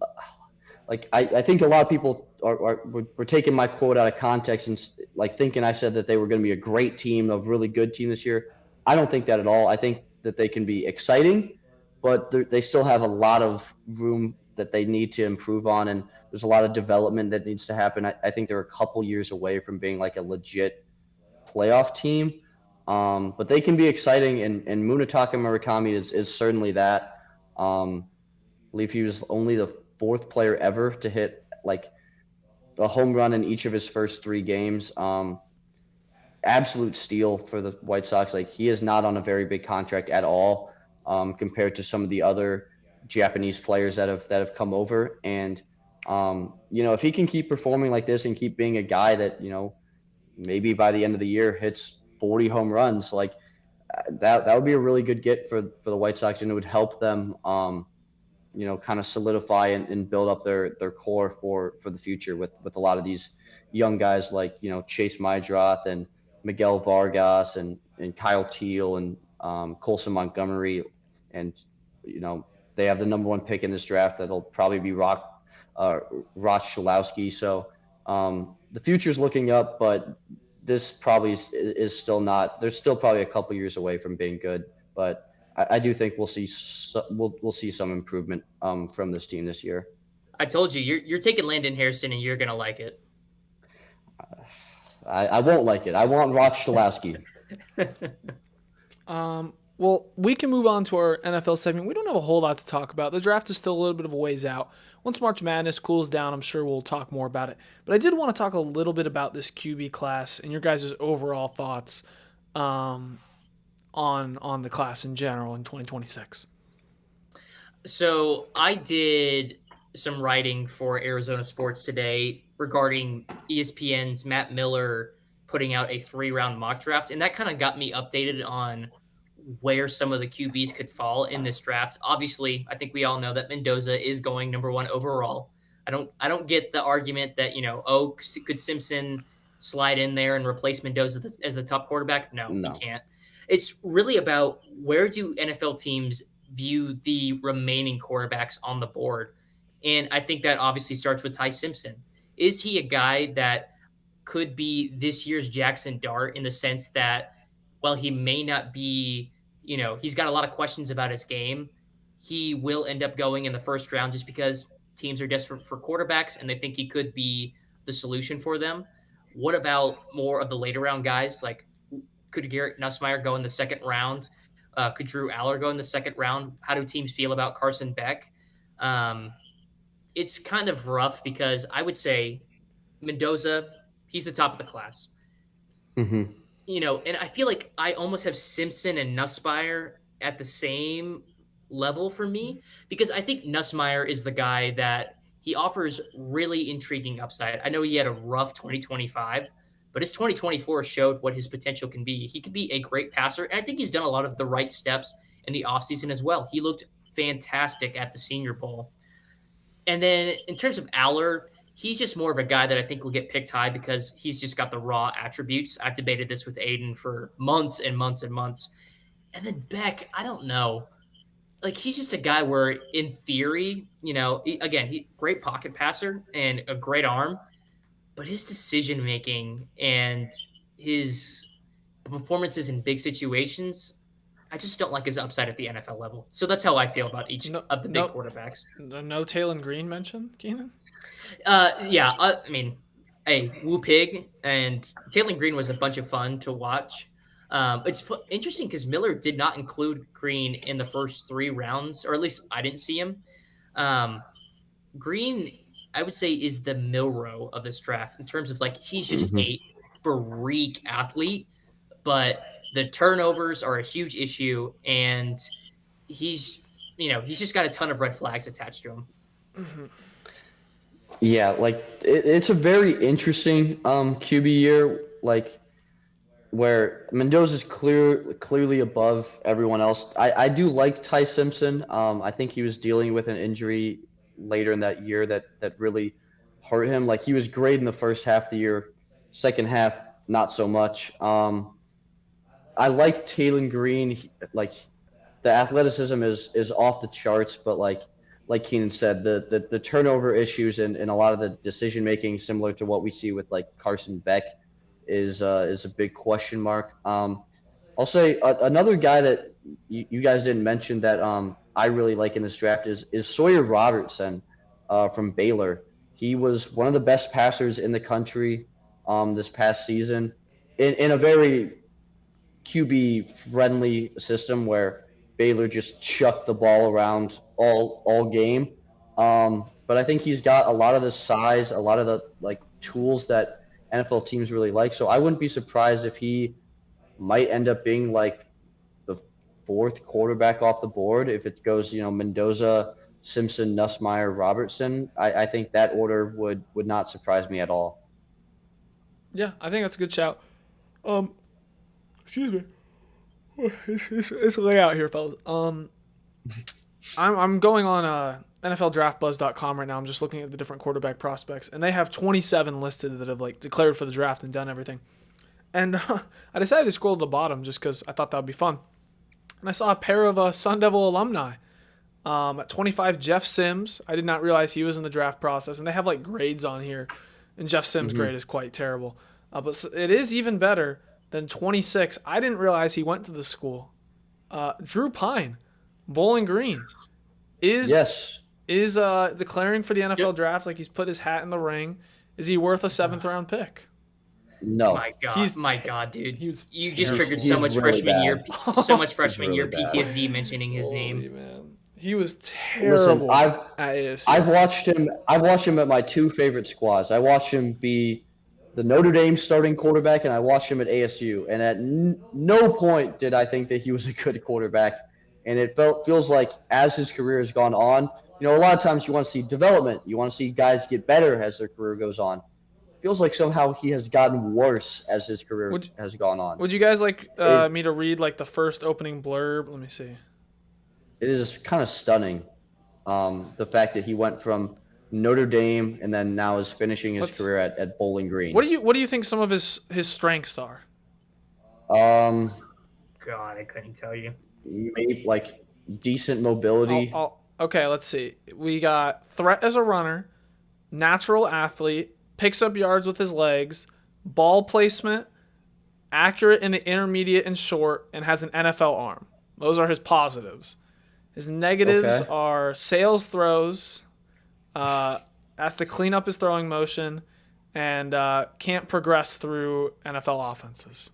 B: like I think a lot of people were taking my quote out of context and like thinking I said that they were going to be a great team, a really good team this year. I don't think that at all. I think that they can be exciting, but they still have a lot of room that they need to improve on, and there's a lot of development that needs to happen. I think they're a couple years away from being like a legit playoff team. But they can be exciting, and Munetaka Murakami is certainly that. I believe he was only the fourth player ever to hit like a home run in each of his first 3 games. Absolute steal for the White Sox. Like he is not on a very big contract at all compared to some of the other Japanese players that have come over. And if he can keep performing like this and keep being a guy that maybe by the end of the year hits 40 home runs, like that would be a really good get for the White Sox, and it would help them kind of solidify and build up their core for the future with a lot of these young guys like Chase Maidroth and Miguel Vargas and Kyle Teal and Colson Montgomery, and they have the #1 pick in this draft that'll probably be Roch Shalowski. So the future's looking up, but this probably is still not. They're still probably a couple years away from being good, but I do think we'll see some improvement from this team this year.
C: I told you, you're taking Landon Hairston, and you're gonna like it.
B: I won't like it. I want Roch Shalowski.
A: Well, we can move on to our NFL segment. We don't have a whole lot to talk about. The draft is still a little bit of a ways out. Once March Madness cools down, I'm sure we'll talk more about it. But I did want to talk a little bit about this QB class and your guys' overall thoughts on the class in general in 2026.
C: So I did some writing for Arizona Sports today regarding ESPN's Matt Miller putting out a 3-round mock draft, and that kind of got me updated on where some of the QBs could fall in this draft. Obviously, I think we all know that Mendoza is going #1 overall. I don't get the argument that could Simpson slide in there and replace Mendoza as the top quarterback? No, he can't. It's really about where do NFL teams view the remaining quarterbacks on the board. And I think that obviously starts with Ty Simpson. Is he a guy that could be this year's Jackson Dart in the sense that while he may not be, he's got a lot of questions about his game, he will end up going in the first round just because teams are desperate for quarterbacks and they think he could be the solution for them. What about more of the later round guys? Like, could Garrett Nussmeier go in the second round? Could Drew Aller go in the second round? How do teams feel about Carson Beck? Um, it's kind of rough because I would say Mendoza, he's the top of the class.
B: Mm-hmm.
C: And I feel like I almost have Simpson and Nussmeier at the same level for me because I think Nussmeier is the guy that he offers really intriguing upside. I know he had a rough 2025, but his 2024 showed what his potential can be. He could be a great passer, and I think he's done a lot of the right steps in the offseason as well. He looked fantastic at the Senior Bowl. And then in terms of Aller, he's just more of a guy that I think will get picked high because he's just got the raw attributes. I've debated this with Aidan for months and months and months. And then Beck, I don't know. Like, he's just a guy where, in theory, he great pocket passer and a great arm, but his decision making and his performances in big situations, I just don't like his upside at the NFL level. So that's how I feel about each of the big quarterbacks.
A: No Taylon Green mentioned, Keenan?
C: Yeah. I mean, hey, Woo Pig and Taylon Green was a bunch of fun to watch. It's interesting because Miller did not include Green in the first 3 rounds, or at least I didn't see him. Green, I would say, is the Milrow of this draft in terms of, like, he's just a freak athlete, but the turnovers are a huge issue, and he's just got a ton of red flags attached to him.
A: Mm-hmm.
B: Yeah, like it's a very interesting QB year, like where Mendoza's clearly above everyone else. I do like Ty Simpson. I think he was dealing with an injury later in that year that really hurt him. Like, he was great in the first half of the year, second half not so much. I like Taylon Green. Like, the athleticism is off the charts, but like Keenan said, the turnover issues and a lot of the decision making, similar to what we see with like Carson Beck, is a big question mark. I'll say another guy that you guys didn't mention that I really like in this draft is Sawyer Robertson from Baylor. He was one of the best passers in the country this past season in a very QB friendly system where Baylor just chucked the ball around all game. But I think he's got a lot of the size, a lot of the like tools that NFL teams really like. So I wouldn't be surprised if he might end up being like the 4th quarterback off the board if it goes, Mendoza, Simpson, Nussmeier, Robertson. I think that order would not surprise me at all.
A: Yeah, I think that's a good shout. Excuse me. It's lay out here, fellas. I'm going on NFLDraftBuzz.com right now. I'm just looking at the different quarterback prospects, and they have 27 listed that have like declared for the draft and done everything. And I decided to scroll to the bottom just because I thought that would be fun. And I saw a pair of Sun Devil alumni. At 25, Jeff Sims. I did not realize he was in the draft process, and they have like grades on here, and Jeff Sims' grade is quite terrible. But it is even better than 26. I didn't realize he went to the school. Drew Pine, Bowling Green, is declaring for the NFL draft. Like, he's put his hat in the ring. Is he worth a 7th round pick?
B: No.
C: My God, dude. You
A: terrible.
C: just triggered so much freshman year
B: really
C: PTSD mentioning his name.
A: Man. He was terrible.
B: Listen,
A: at ASU.
B: I've watched him at my 2 favorite squads. I watched him be the Notre Dame starting quarterback, and I watched him at ASU. And at no point did I think that he was a good quarterback. And it feels like as his career has gone on, a lot of times you want to see development. You want to see guys get better as their career goes on. It feels like somehow he has gotten worse as his career has gone on.
A: Would you guys like me to read like the first opening blurb? Let me see.
B: It is kind of stunning, the fact that he went from Notre Dame and then now is finishing his career at Bowling Green.
A: What do you think some of his strengths are?
C: God, I couldn't tell you.
B: Maybe like decent mobility.
A: Okay, let's see. We got threat as a runner, natural athlete, picks up yards with his legs, ball placement, accurate in the intermediate and short, and has an NFL arm. Those are his positives. His negatives
B: Okay.
A: are sales throws, has to clean up his throwing motion, and can't progress through NFL offenses.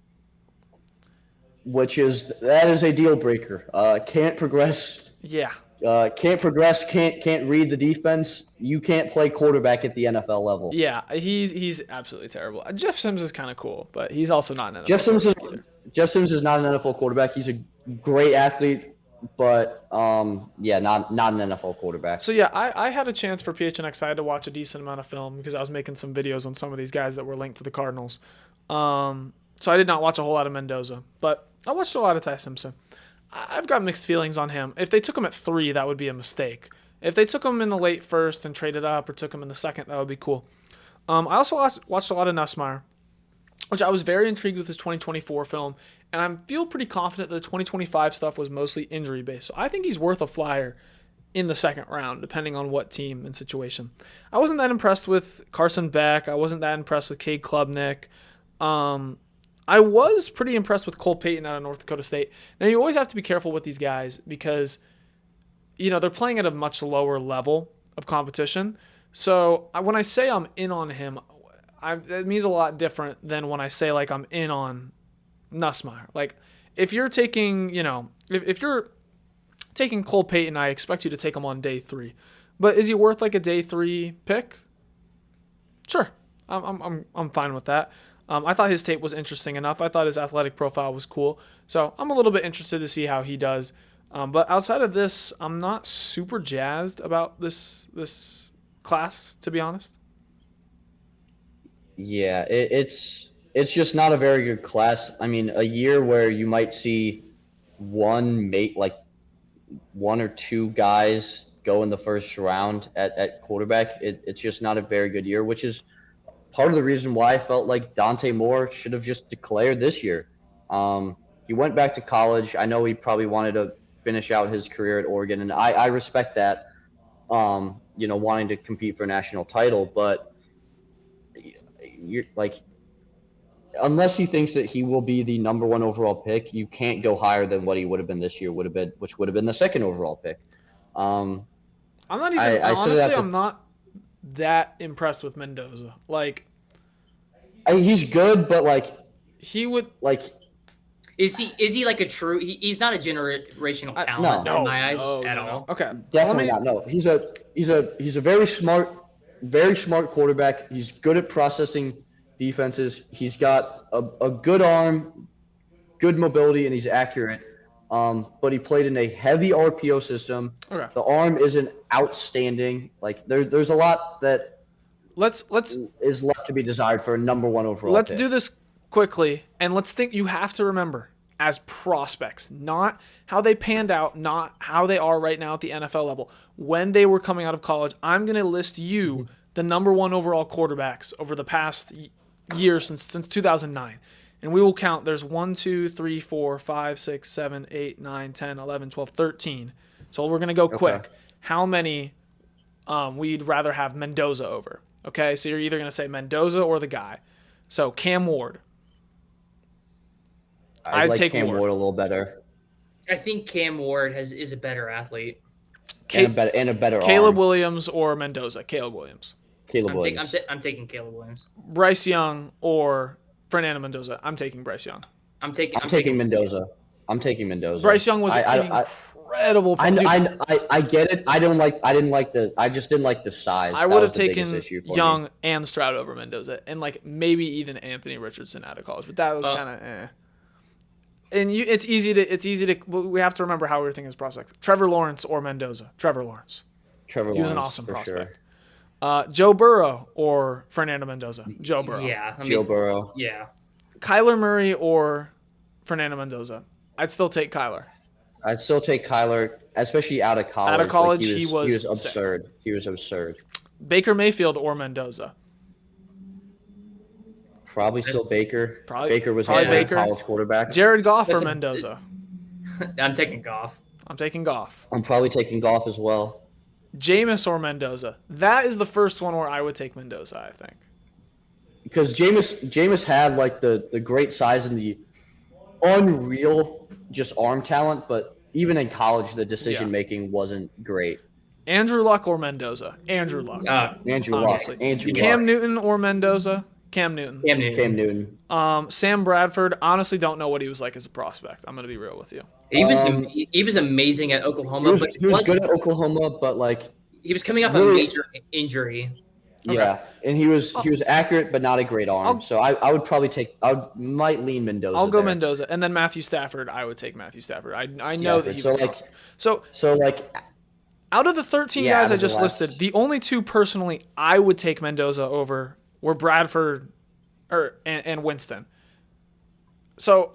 B: That is a deal breaker. Can't progress.
A: Yeah.
B: Can't read the defense. You can't play quarterback at the NFL level.
A: Yeah, he's absolutely terrible. Jeff Sims is kind of cool, but he's also not an NFL
B: Jeff Sims is
A: quarterback either.
B: Jeff Sims is not an NFL quarterback. He's a great athlete, but not an NFL quarterback.
A: So yeah, I had a chance for PHNX. I had to watch a decent amount of film because I was making some videos on some of these guys that were linked to the Cardinals. So I did not watch a whole lot of Mendoza, but I watched a lot of Ty Simpson. I've got mixed feelings on him. If they took him at 3, that would be a mistake. If they took him in the late first and traded up, or took him in the second, that would be cool. I also watched a lot of Nussmeier, which I was very intrigued with his 2024 film, and I feel pretty confident that the 2025 stuff was mostly injury-based. So I think he's worth a flyer in the second round, depending on what team and situation. I wasn't that impressed with Carson Beck. I wasn't that impressed with Cade Klubnik. I was pretty impressed with Cole Payton out of North Dakota State. Now, you always have to be careful with these guys because, they're playing at a much lower level of competition. So when I say I'm in on him, it means a lot different than when I say, like, I'm in on Nussmeier. Like, if you're taking, if you're taking Cole Payton, I expect you to take him on day 3. But is he worth, like, a day 3 pick? Sure. I'm fine with that. I thought his tape was interesting enough. I thought his athletic profile was cool. So I'm a little bit interested to see how he does. But outside of this, I'm not super jazzed about this class, to be honest.
B: Yeah, it's just not a very good class. I mean, a year where you might see one or two guys go in the first round at quarterback, it's just not a very good year, which is part of the reason why I felt like Dante Moore should have just declared this year. He went back to college. I know he probably wanted to finish out his career at Oregon, and I respect that, wanting to compete for a national title. But you're like, unless he thinks that he will be the number 1 overall pick, you can't go higher than what he would have been this year, which would have been the 2nd overall pick.
A: I'm not even honestly. I'm not that impressed with Mendoza. Like,
B: he's good, but like
A: he would
B: like.
C: Is he like a true? He's not a generational talent in my eyes at all.
A: Okay,
B: Definitely not. No, he's a very smart quarterback. He's good at processing defenses. He's got a good arm, good mobility, and he's accurate. But he played in a heavy RPO system.
A: Okay.
B: The arm isn't outstanding. Like there's a lot that is left to be desired for a number 1 overall.
A: Let's
B: pick.
A: do this quickly, and let's think. You have to remember, as prospects, not how they panned out, not how they are right now at the NFL level. When they were coming out of college, I'm going to list you the number 1 overall quarterbacks over the past year since 2009. And we will count. There's 1, 2, 3, 4, 5, 6, 7, 8, 9, 10, 11, 12, 13. So we're going to go quick. How many we'd rather have Mendoza over? Okay, so you're either going to say Mendoza or the guy. So Cam Ward.
B: I'd like take Cam Ward a little better.
C: I think Cam Ward is a better athlete.
B: And a better
A: Caleb
B: arm.
A: Williams or Mendoza? Caleb Williams.
C: I'm taking Caleb Williams.
A: Bryce Young or Fernando Mendoza? I'm taking Bryce Young.
B: I'm taking Mendoza. I'm taking Mendoza.
A: Bryce Young was incredible.
B: I get it. I just didn't like the size.
A: I would have taken Young and Stroud over Mendoza, and like maybe even Anthony Richardson out of college, but that was kind of eh. And it's easy to. We have to remember how everything is prospect. Trevor Lawrence or Mendoza. Trevor Lawrence. He was an awesome prospect. Sure. Joe Burrow or Fernando Mendoza. Joe Burrow.
C: Yeah.
B: Joe Burrow.
C: Yeah.
A: Kyler Murray or Fernando Mendoza. I'd still take Kyler.
B: I'd still take Kyler, especially out of college.
A: Out of college,
B: he was
A: absurd.
B: Sick. He was absurd.
A: Baker Mayfield or Mendoza.
B: Probably still Baker. Baker was a college quarterback.
A: Jared Goff or Mendoza?
C: I'm taking Goff.
A: I'm taking Goff.
B: I'm probably taking Goff as well.
A: Jameis or Mendoza? That is the first one where I would take Mendoza, I think.
B: Because Jameis had like the great size and the unreal just arm talent, but even in college, the decision making wasn't great.
A: Andrew Luck or Mendoza? Andrew Luck.
B: Andrew
A: Obviously.
B: Luck. Andrew
A: Cam
B: Luck.
A: Newton or Mendoza? Cam Newton.
B: Cam Newton.
A: Sam Bradford, honestly don't know what he was like as a prospect. I'm going to be real with you.
C: He was amazing at Oklahoma,
B: he was good at Oklahoma, but like
C: he was coming off a major injury.
B: Yeah, and he was accurate, but not a great arm. So I would probably might lean Mendoza.
A: I'll go Mendoza, and then Matthew Stafford. I would take Matthew Stafford. I know that he was awesome.
B: So like,
A: out of the 13 guys I just listed, the only two personally I would take Mendoza over were Bradford and Winston. So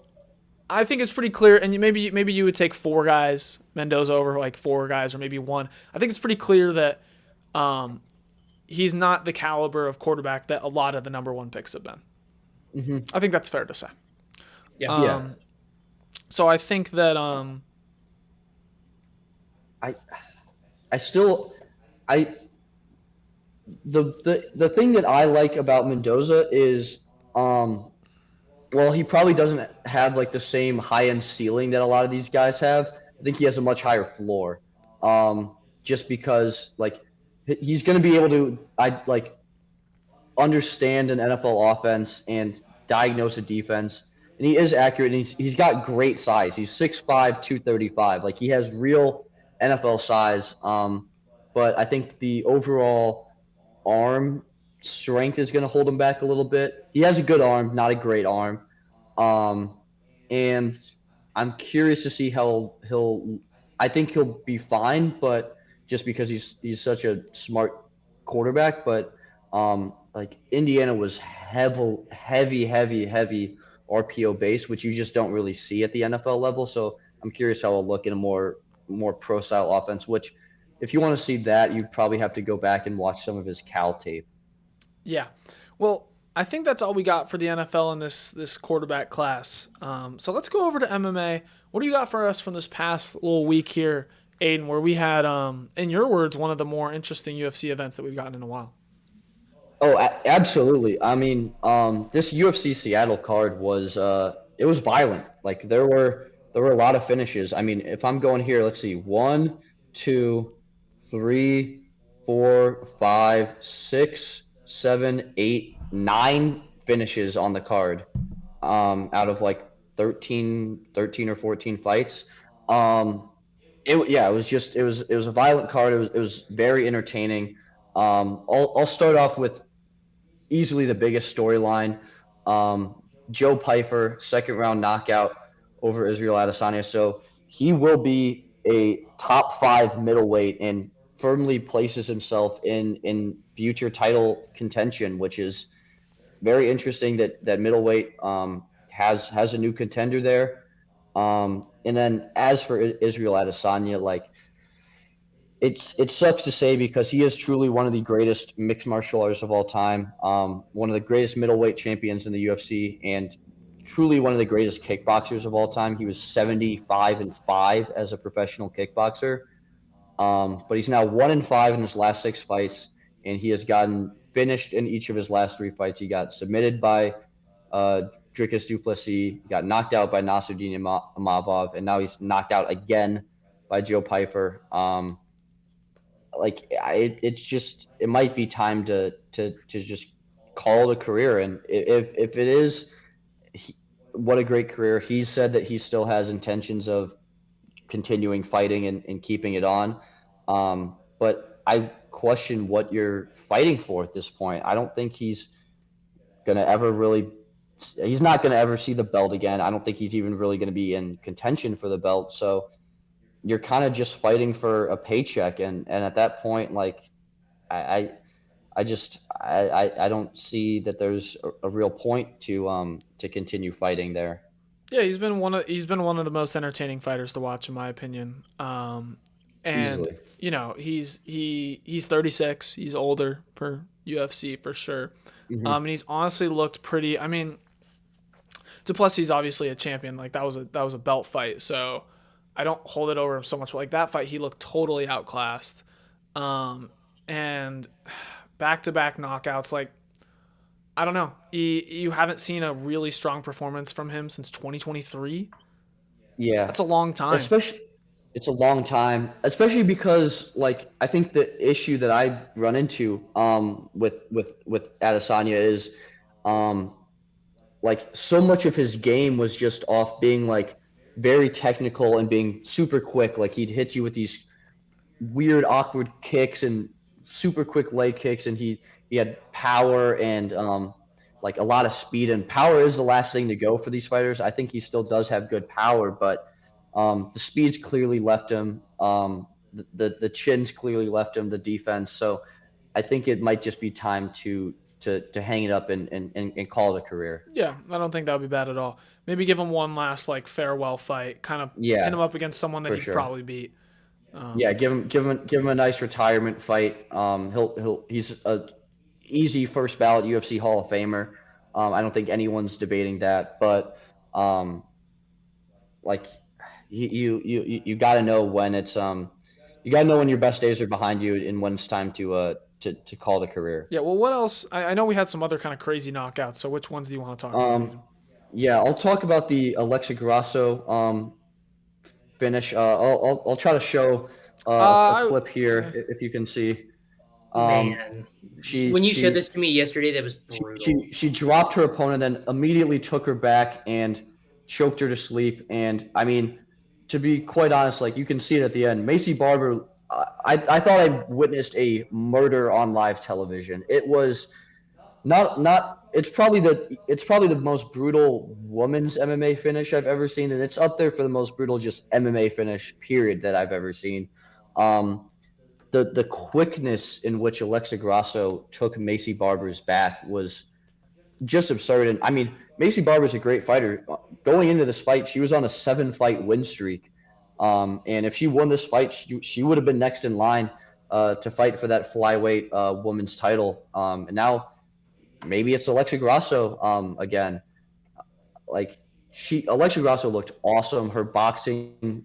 A: I think it's pretty clear, and maybe you would take four guys, Mendoza over like four guys, or maybe one. I think it's pretty clear that he's not the caliber of quarterback that a lot of the number one picks have been.
B: Mm-hmm.
A: I think that's fair to say.
C: Yeah.
A: So I think that
B: the thing that I like about Mendoza is well, he probably doesn't have like the same high end ceiling that a lot of these guys have. I think he has a much higher floor. Just because like he's going to be able to understand an NFL offense and diagnose a defense. And he is accurate, and he's got great size. He's 6'5", 235. Like, he has real NFL size. But I think the overall arm strength is going to hold him back a little bit. He has a good arm, not a great arm. And I'm curious to see how I think he'll be fine, but just because he's such a smart quarterback. But like, Indiana was heavy RPO base, which you just don't really see at the NFL level. So I'm curious how it'll look in a more pro style offense, which if you want to see that, you probably have to go back and watch some of his Cal tape.
A: Yeah. Well, I think that's all we got for the NFL in this quarterback class. So let's go over to MMA. What do you got for us from this past little week here, Aidan, where we had, in your words, one of the more interesting UFC events that we've gotten in a while?
B: Oh, absolutely. I mean, this UFC Seattle card was it was violent. Like, there were a lot of finishes. I mean, if I'm going here, let's see, 1, 2, 3, 4, 5, 6, 7, 8, 9 finishes on the card, out of like 13 or 14 fights. It was a violent card. It was very entertaining. I'll start off with easily the biggest storyline. Joe Pyfer, second round knockout over Israel Adesanya. So he will be a top 5 middleweight and firmly places himself in future title contention, which is very interesting that middleweight has a new contender there. And then as for Israel Adesanya, like, it sucks to say, because he is truly one of the greatest mixed martial artists of all time, one of the greatest middleweight champions in the UFC, and truly one of the greatest kickboxers of all time. He was 75-5 as a professional kickboxer, but he's now 1-5 in his last 6 fights, and he has gotten finished in each of his last 3 fights. He got submitted by Dricus du Plessis, he got knocked out by Nasruddin Imavov, and now he's knocked out again by Joe Pyfer. It might be time to just call it a career. And if it is, what a great career. He said that he still has intentions of continuing fighting and keeping it on. But I question what you're fighting for at this point. I don't think he's not going to ever see the belt again. I don't think he's even really going to be in contention for the belt. So you're kind of just fighting for a paycheck, and at that point, like, I don't see that there's a real point to continue fighting there.
A: Yeah, he's been one of the most entertaining fighters to watch, in my opinion. And
B: Easily.
A: you know, he's 36. He's older for UFC for sure.
B: Mm-hmm.
A: And he's honestly looked pretty. I mean, du Plessis is obviously a champion. Like, that was a belt fight, so I don't hold it over him so much. But like, that fight, he looked totally outclassed. And back-to-back knockouts, like, I don't know. You haven't seen a really strong performance from him since 2023.
B: Yeah.
A: That's a long time.
B: it's a long time, especially because like I think the issue that I run into with Adesanya is um like so much of his game was just off being like very technical and being super quick. Like he'd hit you with these weird, awkward kicks and super quick leg kicks, and he had power and like a lot of speed. And power is the last thing to go for these fighters. I think he still does have good power, but the speed's clearly left him. The chin's clearly left him. The defense. So I think it might just be time to hang it up and call it a career.
A: Yeah, I don't think that would be bad at all. Maybe give him one last like farewell fight, kind of pin him
B: Yeah,
A: up against someone that
B: for
A: he'd
B: sure.
A: probably beat.
B: Yeah, give him a nice retirement fight. He's a easy first ballot UFC Hall of Famer. I don't think anyone's debating that, but um, like you got to know when it's you got to know when your best days are behind you and when it's time to call it a career.
A: Yeah, well, what else? I know we had some other kind of crazy knockouts. So which ones do you want to talk about, Aiden?
B: Um, yeah, I'll talk about the Alexa Grasso finish. I'll try to show a clip here
A: Yeah.
B: if you can see. Um,
C: Man,
B: she
C: when you showed
B: she
C: this to me yesterday, that was
B: she
C: brutal.
B: she dropped her opponent, then immediately took her back and choked her to sleep. And I mean, to be quite honest, like you can see it at the end, Macy Barber. I thought I witnessed a murder on live television. It was not. It's probably the most brutal women's MMA finish I've ever seen, and it's up there for the most brutal just MMA finish period that I've ever seen. Um, the quickness in which Alexa Grasso took Macy Barber's back was just absurd. And I mean, Macy Barber's a great fighter. Going into this fight, she was on a 7 fight win streak. And if she won this fight, she would have been next in line to fight for that flyweight women's title. And now maybe it's Alexa Grasso again. Like Alexa Grasso looked awesome. Her boxing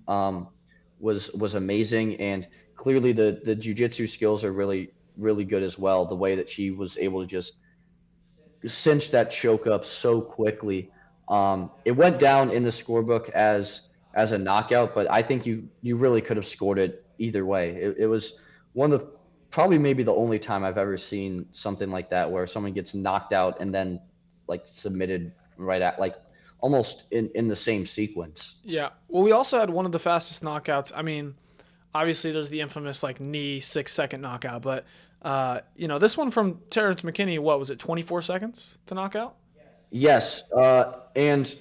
B: was amazing, and clearly the jujitsu skills are really good as well. The way that she was able to just cinch that choke up so quickly. It went down in the scorebook as a knockout, but I think you really could have scored it either way. It was one of the probably maybe the only time I've ever seen something like that where someone gets knocked out and then like submitted right at like almost in the same sequence.
A: Yeah. Well, we also had one of the fastest knockouts. I mean, obviously there's the infamous like knee 6 second knockout, but this one from Terrence McKinney, what was it, 24 seconds to knock out?
B: Yes, and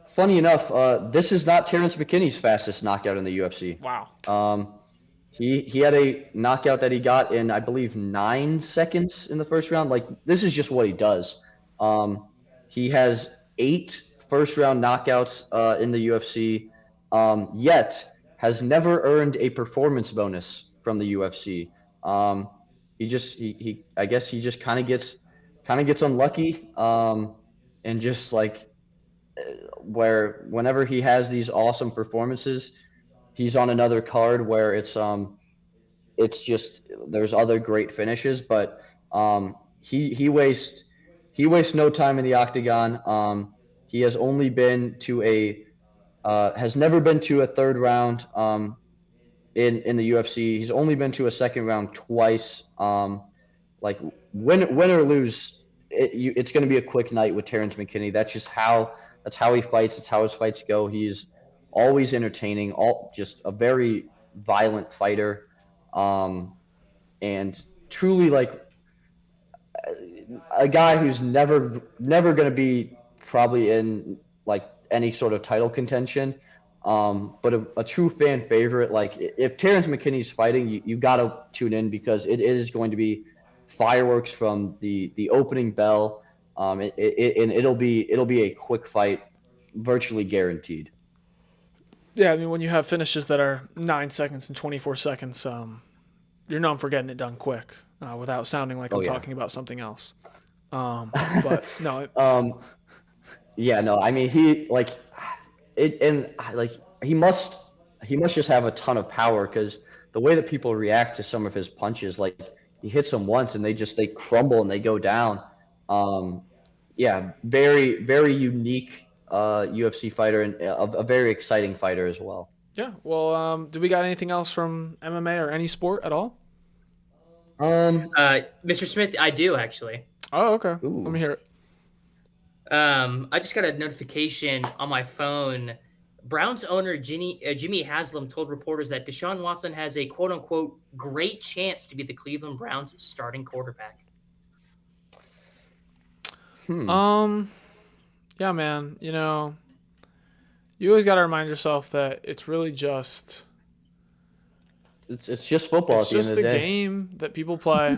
B: funny enough, this is not Terrence McKinney's fastest knockout in the UFC.
A: Wow.
B: Um, he had a knockout that he got in, I believe, 9 seconds in the first round. Like this is just what he does. Um, he has 8 first round knockouts in the UFC, yet has never earned a performance bonus from the UFC. Um, he I guess he just kind of gets unlucky, and just like where whenever he has these awesome performances, he's on another card where it's just there's other great finishes, but he wastes no time in the octagon. He has never been to a third round in the UFC. He's only been to a second round twice. Like win or lose, it's going to be a quick night with Terrence McKinney. That's how he fights. That's how his fights go. He's always entertaining. Just a very violent fighter, and truly like a guy who's never going to be probably in like any sort of title contention. But a true fan favorite. Like if Terrence McKinney's fighting, you got to tune in because it is going to be fireworks from the opening bell. And it'll be a quick fight, virtually guaranteed.
A: Yeah, I mean, when you have finishes that are 9 seconds and 24 seconds, you're known for getting it done quick without sounding like
B: Oh
A: I'm
B: yeah.
A: talking about something else. But no,
B: Um, yeah, no, I mean he like it, and like he must just have a ton of power because the way that people react to some of his punches, like he hits them once and they crumble and they go down. Um, yeah, very very unique UFC fighter and a very exciting fighter as well.
A: Yeah. Well, do we got anything else from MMA or any sport at all?
C: Mr. Smith, I do actually.
A: Oh, okay. Let me
B: Ooh.
A: hear it.
C: I just got a notification on my phone. Browns owner Jimmy Haslam told reporters that Deshaun Watson has a quote unquote great chance to be the Cleveland Browns starting quarterback.
A: Um, yeah, man. You know, you always got to remind yourself that it's really just
B: It's just football
A: it's
B: at the end
A: just
B: of
A: a
B: the day.
A: game that people play.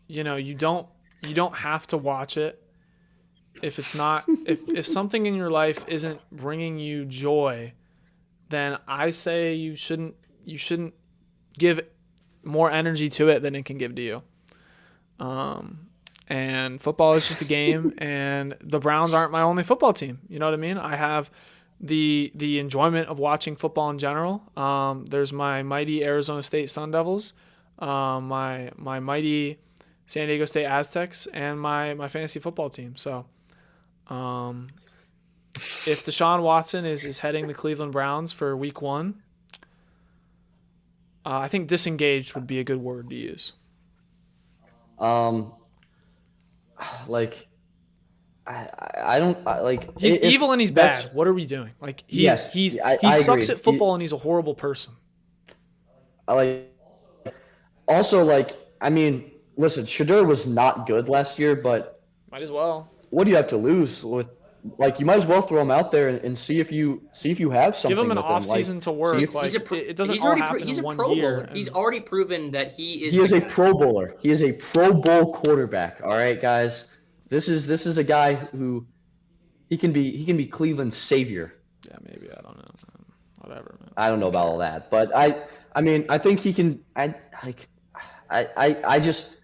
A: You know, you don't have to watch it if it's not if something in your life isn't bringing you joy, then I say you shouldn't give more energy to it than it can give to you. And football is just a game, and the Browns aren't my only football team. You know what I mean? I have the enjoyment of watching football in general. There's my mighty Arizona State Sun Devils, my mighty San Diego State Aztecs, and my fantasy football team. So, if Deshaun Watson is heading the Cleveland Browns for Week 1, I think disengaged would be a good word to use.
B: Um, like I don't like
A: He's
B: if
A: evil and he's
B: that's
A: bad. What are we doing? Like
B: yes,
A: he
B: I
A: sucks
B: agree.
A: at football and he's a horrible person.
B: I like also like I mean, listen, Shadur was not good last year, but
A: Might as well.
B: what do you have to lose with like you might as well throw him out there and see if you have
A: Give him
B: something
A: an
B: with
A: off
B: him. Like
A: season to
B: see
A: work.
B: if
A: Like it doesn't
C: he's
A: all
C: already
A: happen
C: he's
A: in
C: a
A: 1
C: Pro
A: year.
C: Bowler. He's already proven that he is.
B: he is a Pro Bowler. He is a Pro Bowl quarterback. All right, guys. This is a guy who he can be Cleveland's savior.
A: Yeah, maybe I don't know. Whatever, man.
B: I don't know about all that, but I mean I think he can. I just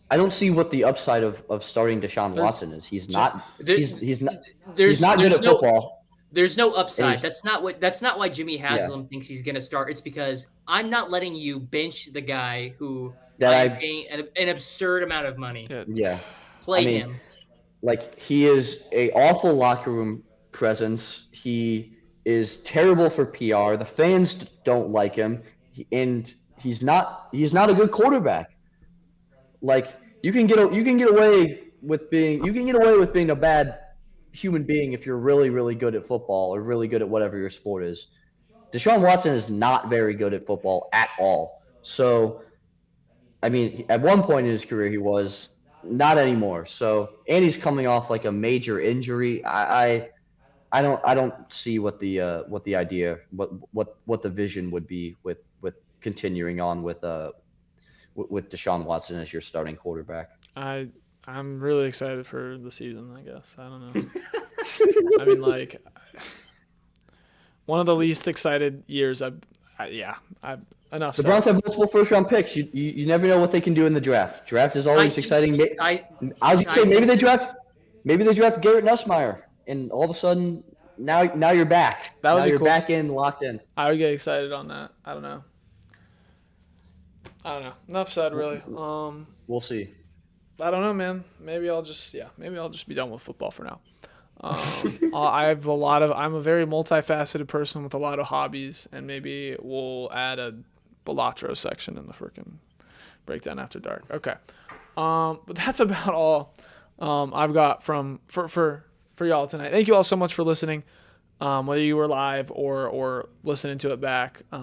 B: I don't see what the upside of starting Deshaun Watson is. He's not
C: There-
B: he's not
C: there's
B: he's not good
C: there's
B: at
C: no
B: football.
C: there's no upside.
B: He's-
C: That's not why Jimmy
B: Yeah,
C: Haslam thinks he's going to start. It's because I'm not letting you bench the guy who
B: that
C: I am
B: I
C: paying an absurd amount of money.
A: Yeah,
B: yeah. I
C: Play
B: mean,
C: him.
B: like he is a awful locker room presence. He is terrible for PR. The fans don't like him, and he's not a good quarterback. Like you can get away with being a bad human being if you're really good at football or really good at whatever your sport is. Deshaun Watson is not very good at football at all. So I mean, at one point in his career he was not anymore. So and he's coming off like a major injury. I don't see what the idea what the vision would be with continuing on with Deshaun Watson as your starting quarterback.
A: I'm really excited for the season. I guess I don't know. I mean, like one of the least excited years. I enough
B: The
A: said.
B: Browns have multiple first round picks. You never know what they can do in the draft. Draft is always exciting. I was gonna say maybe they draft Garrett Nussmeier and all of a sudden now you're back.
A: That would
B: now
A: be
B: you're
A: cool.
B: back in locked in.
A: I would get excited on that. I don't know. Enough said, really.
B: We'll see.
A: I don't know, man. Maybe I'll just be done with football for now. I'm a very multifaceted person with a lot of hobbies, and maybe we'll add a Balatro section in the freaking Breakdown After Dark. Okay. But that's about all I've got for y'all tonight. Thank you all so much for listening. Whether you were live or listening to it back.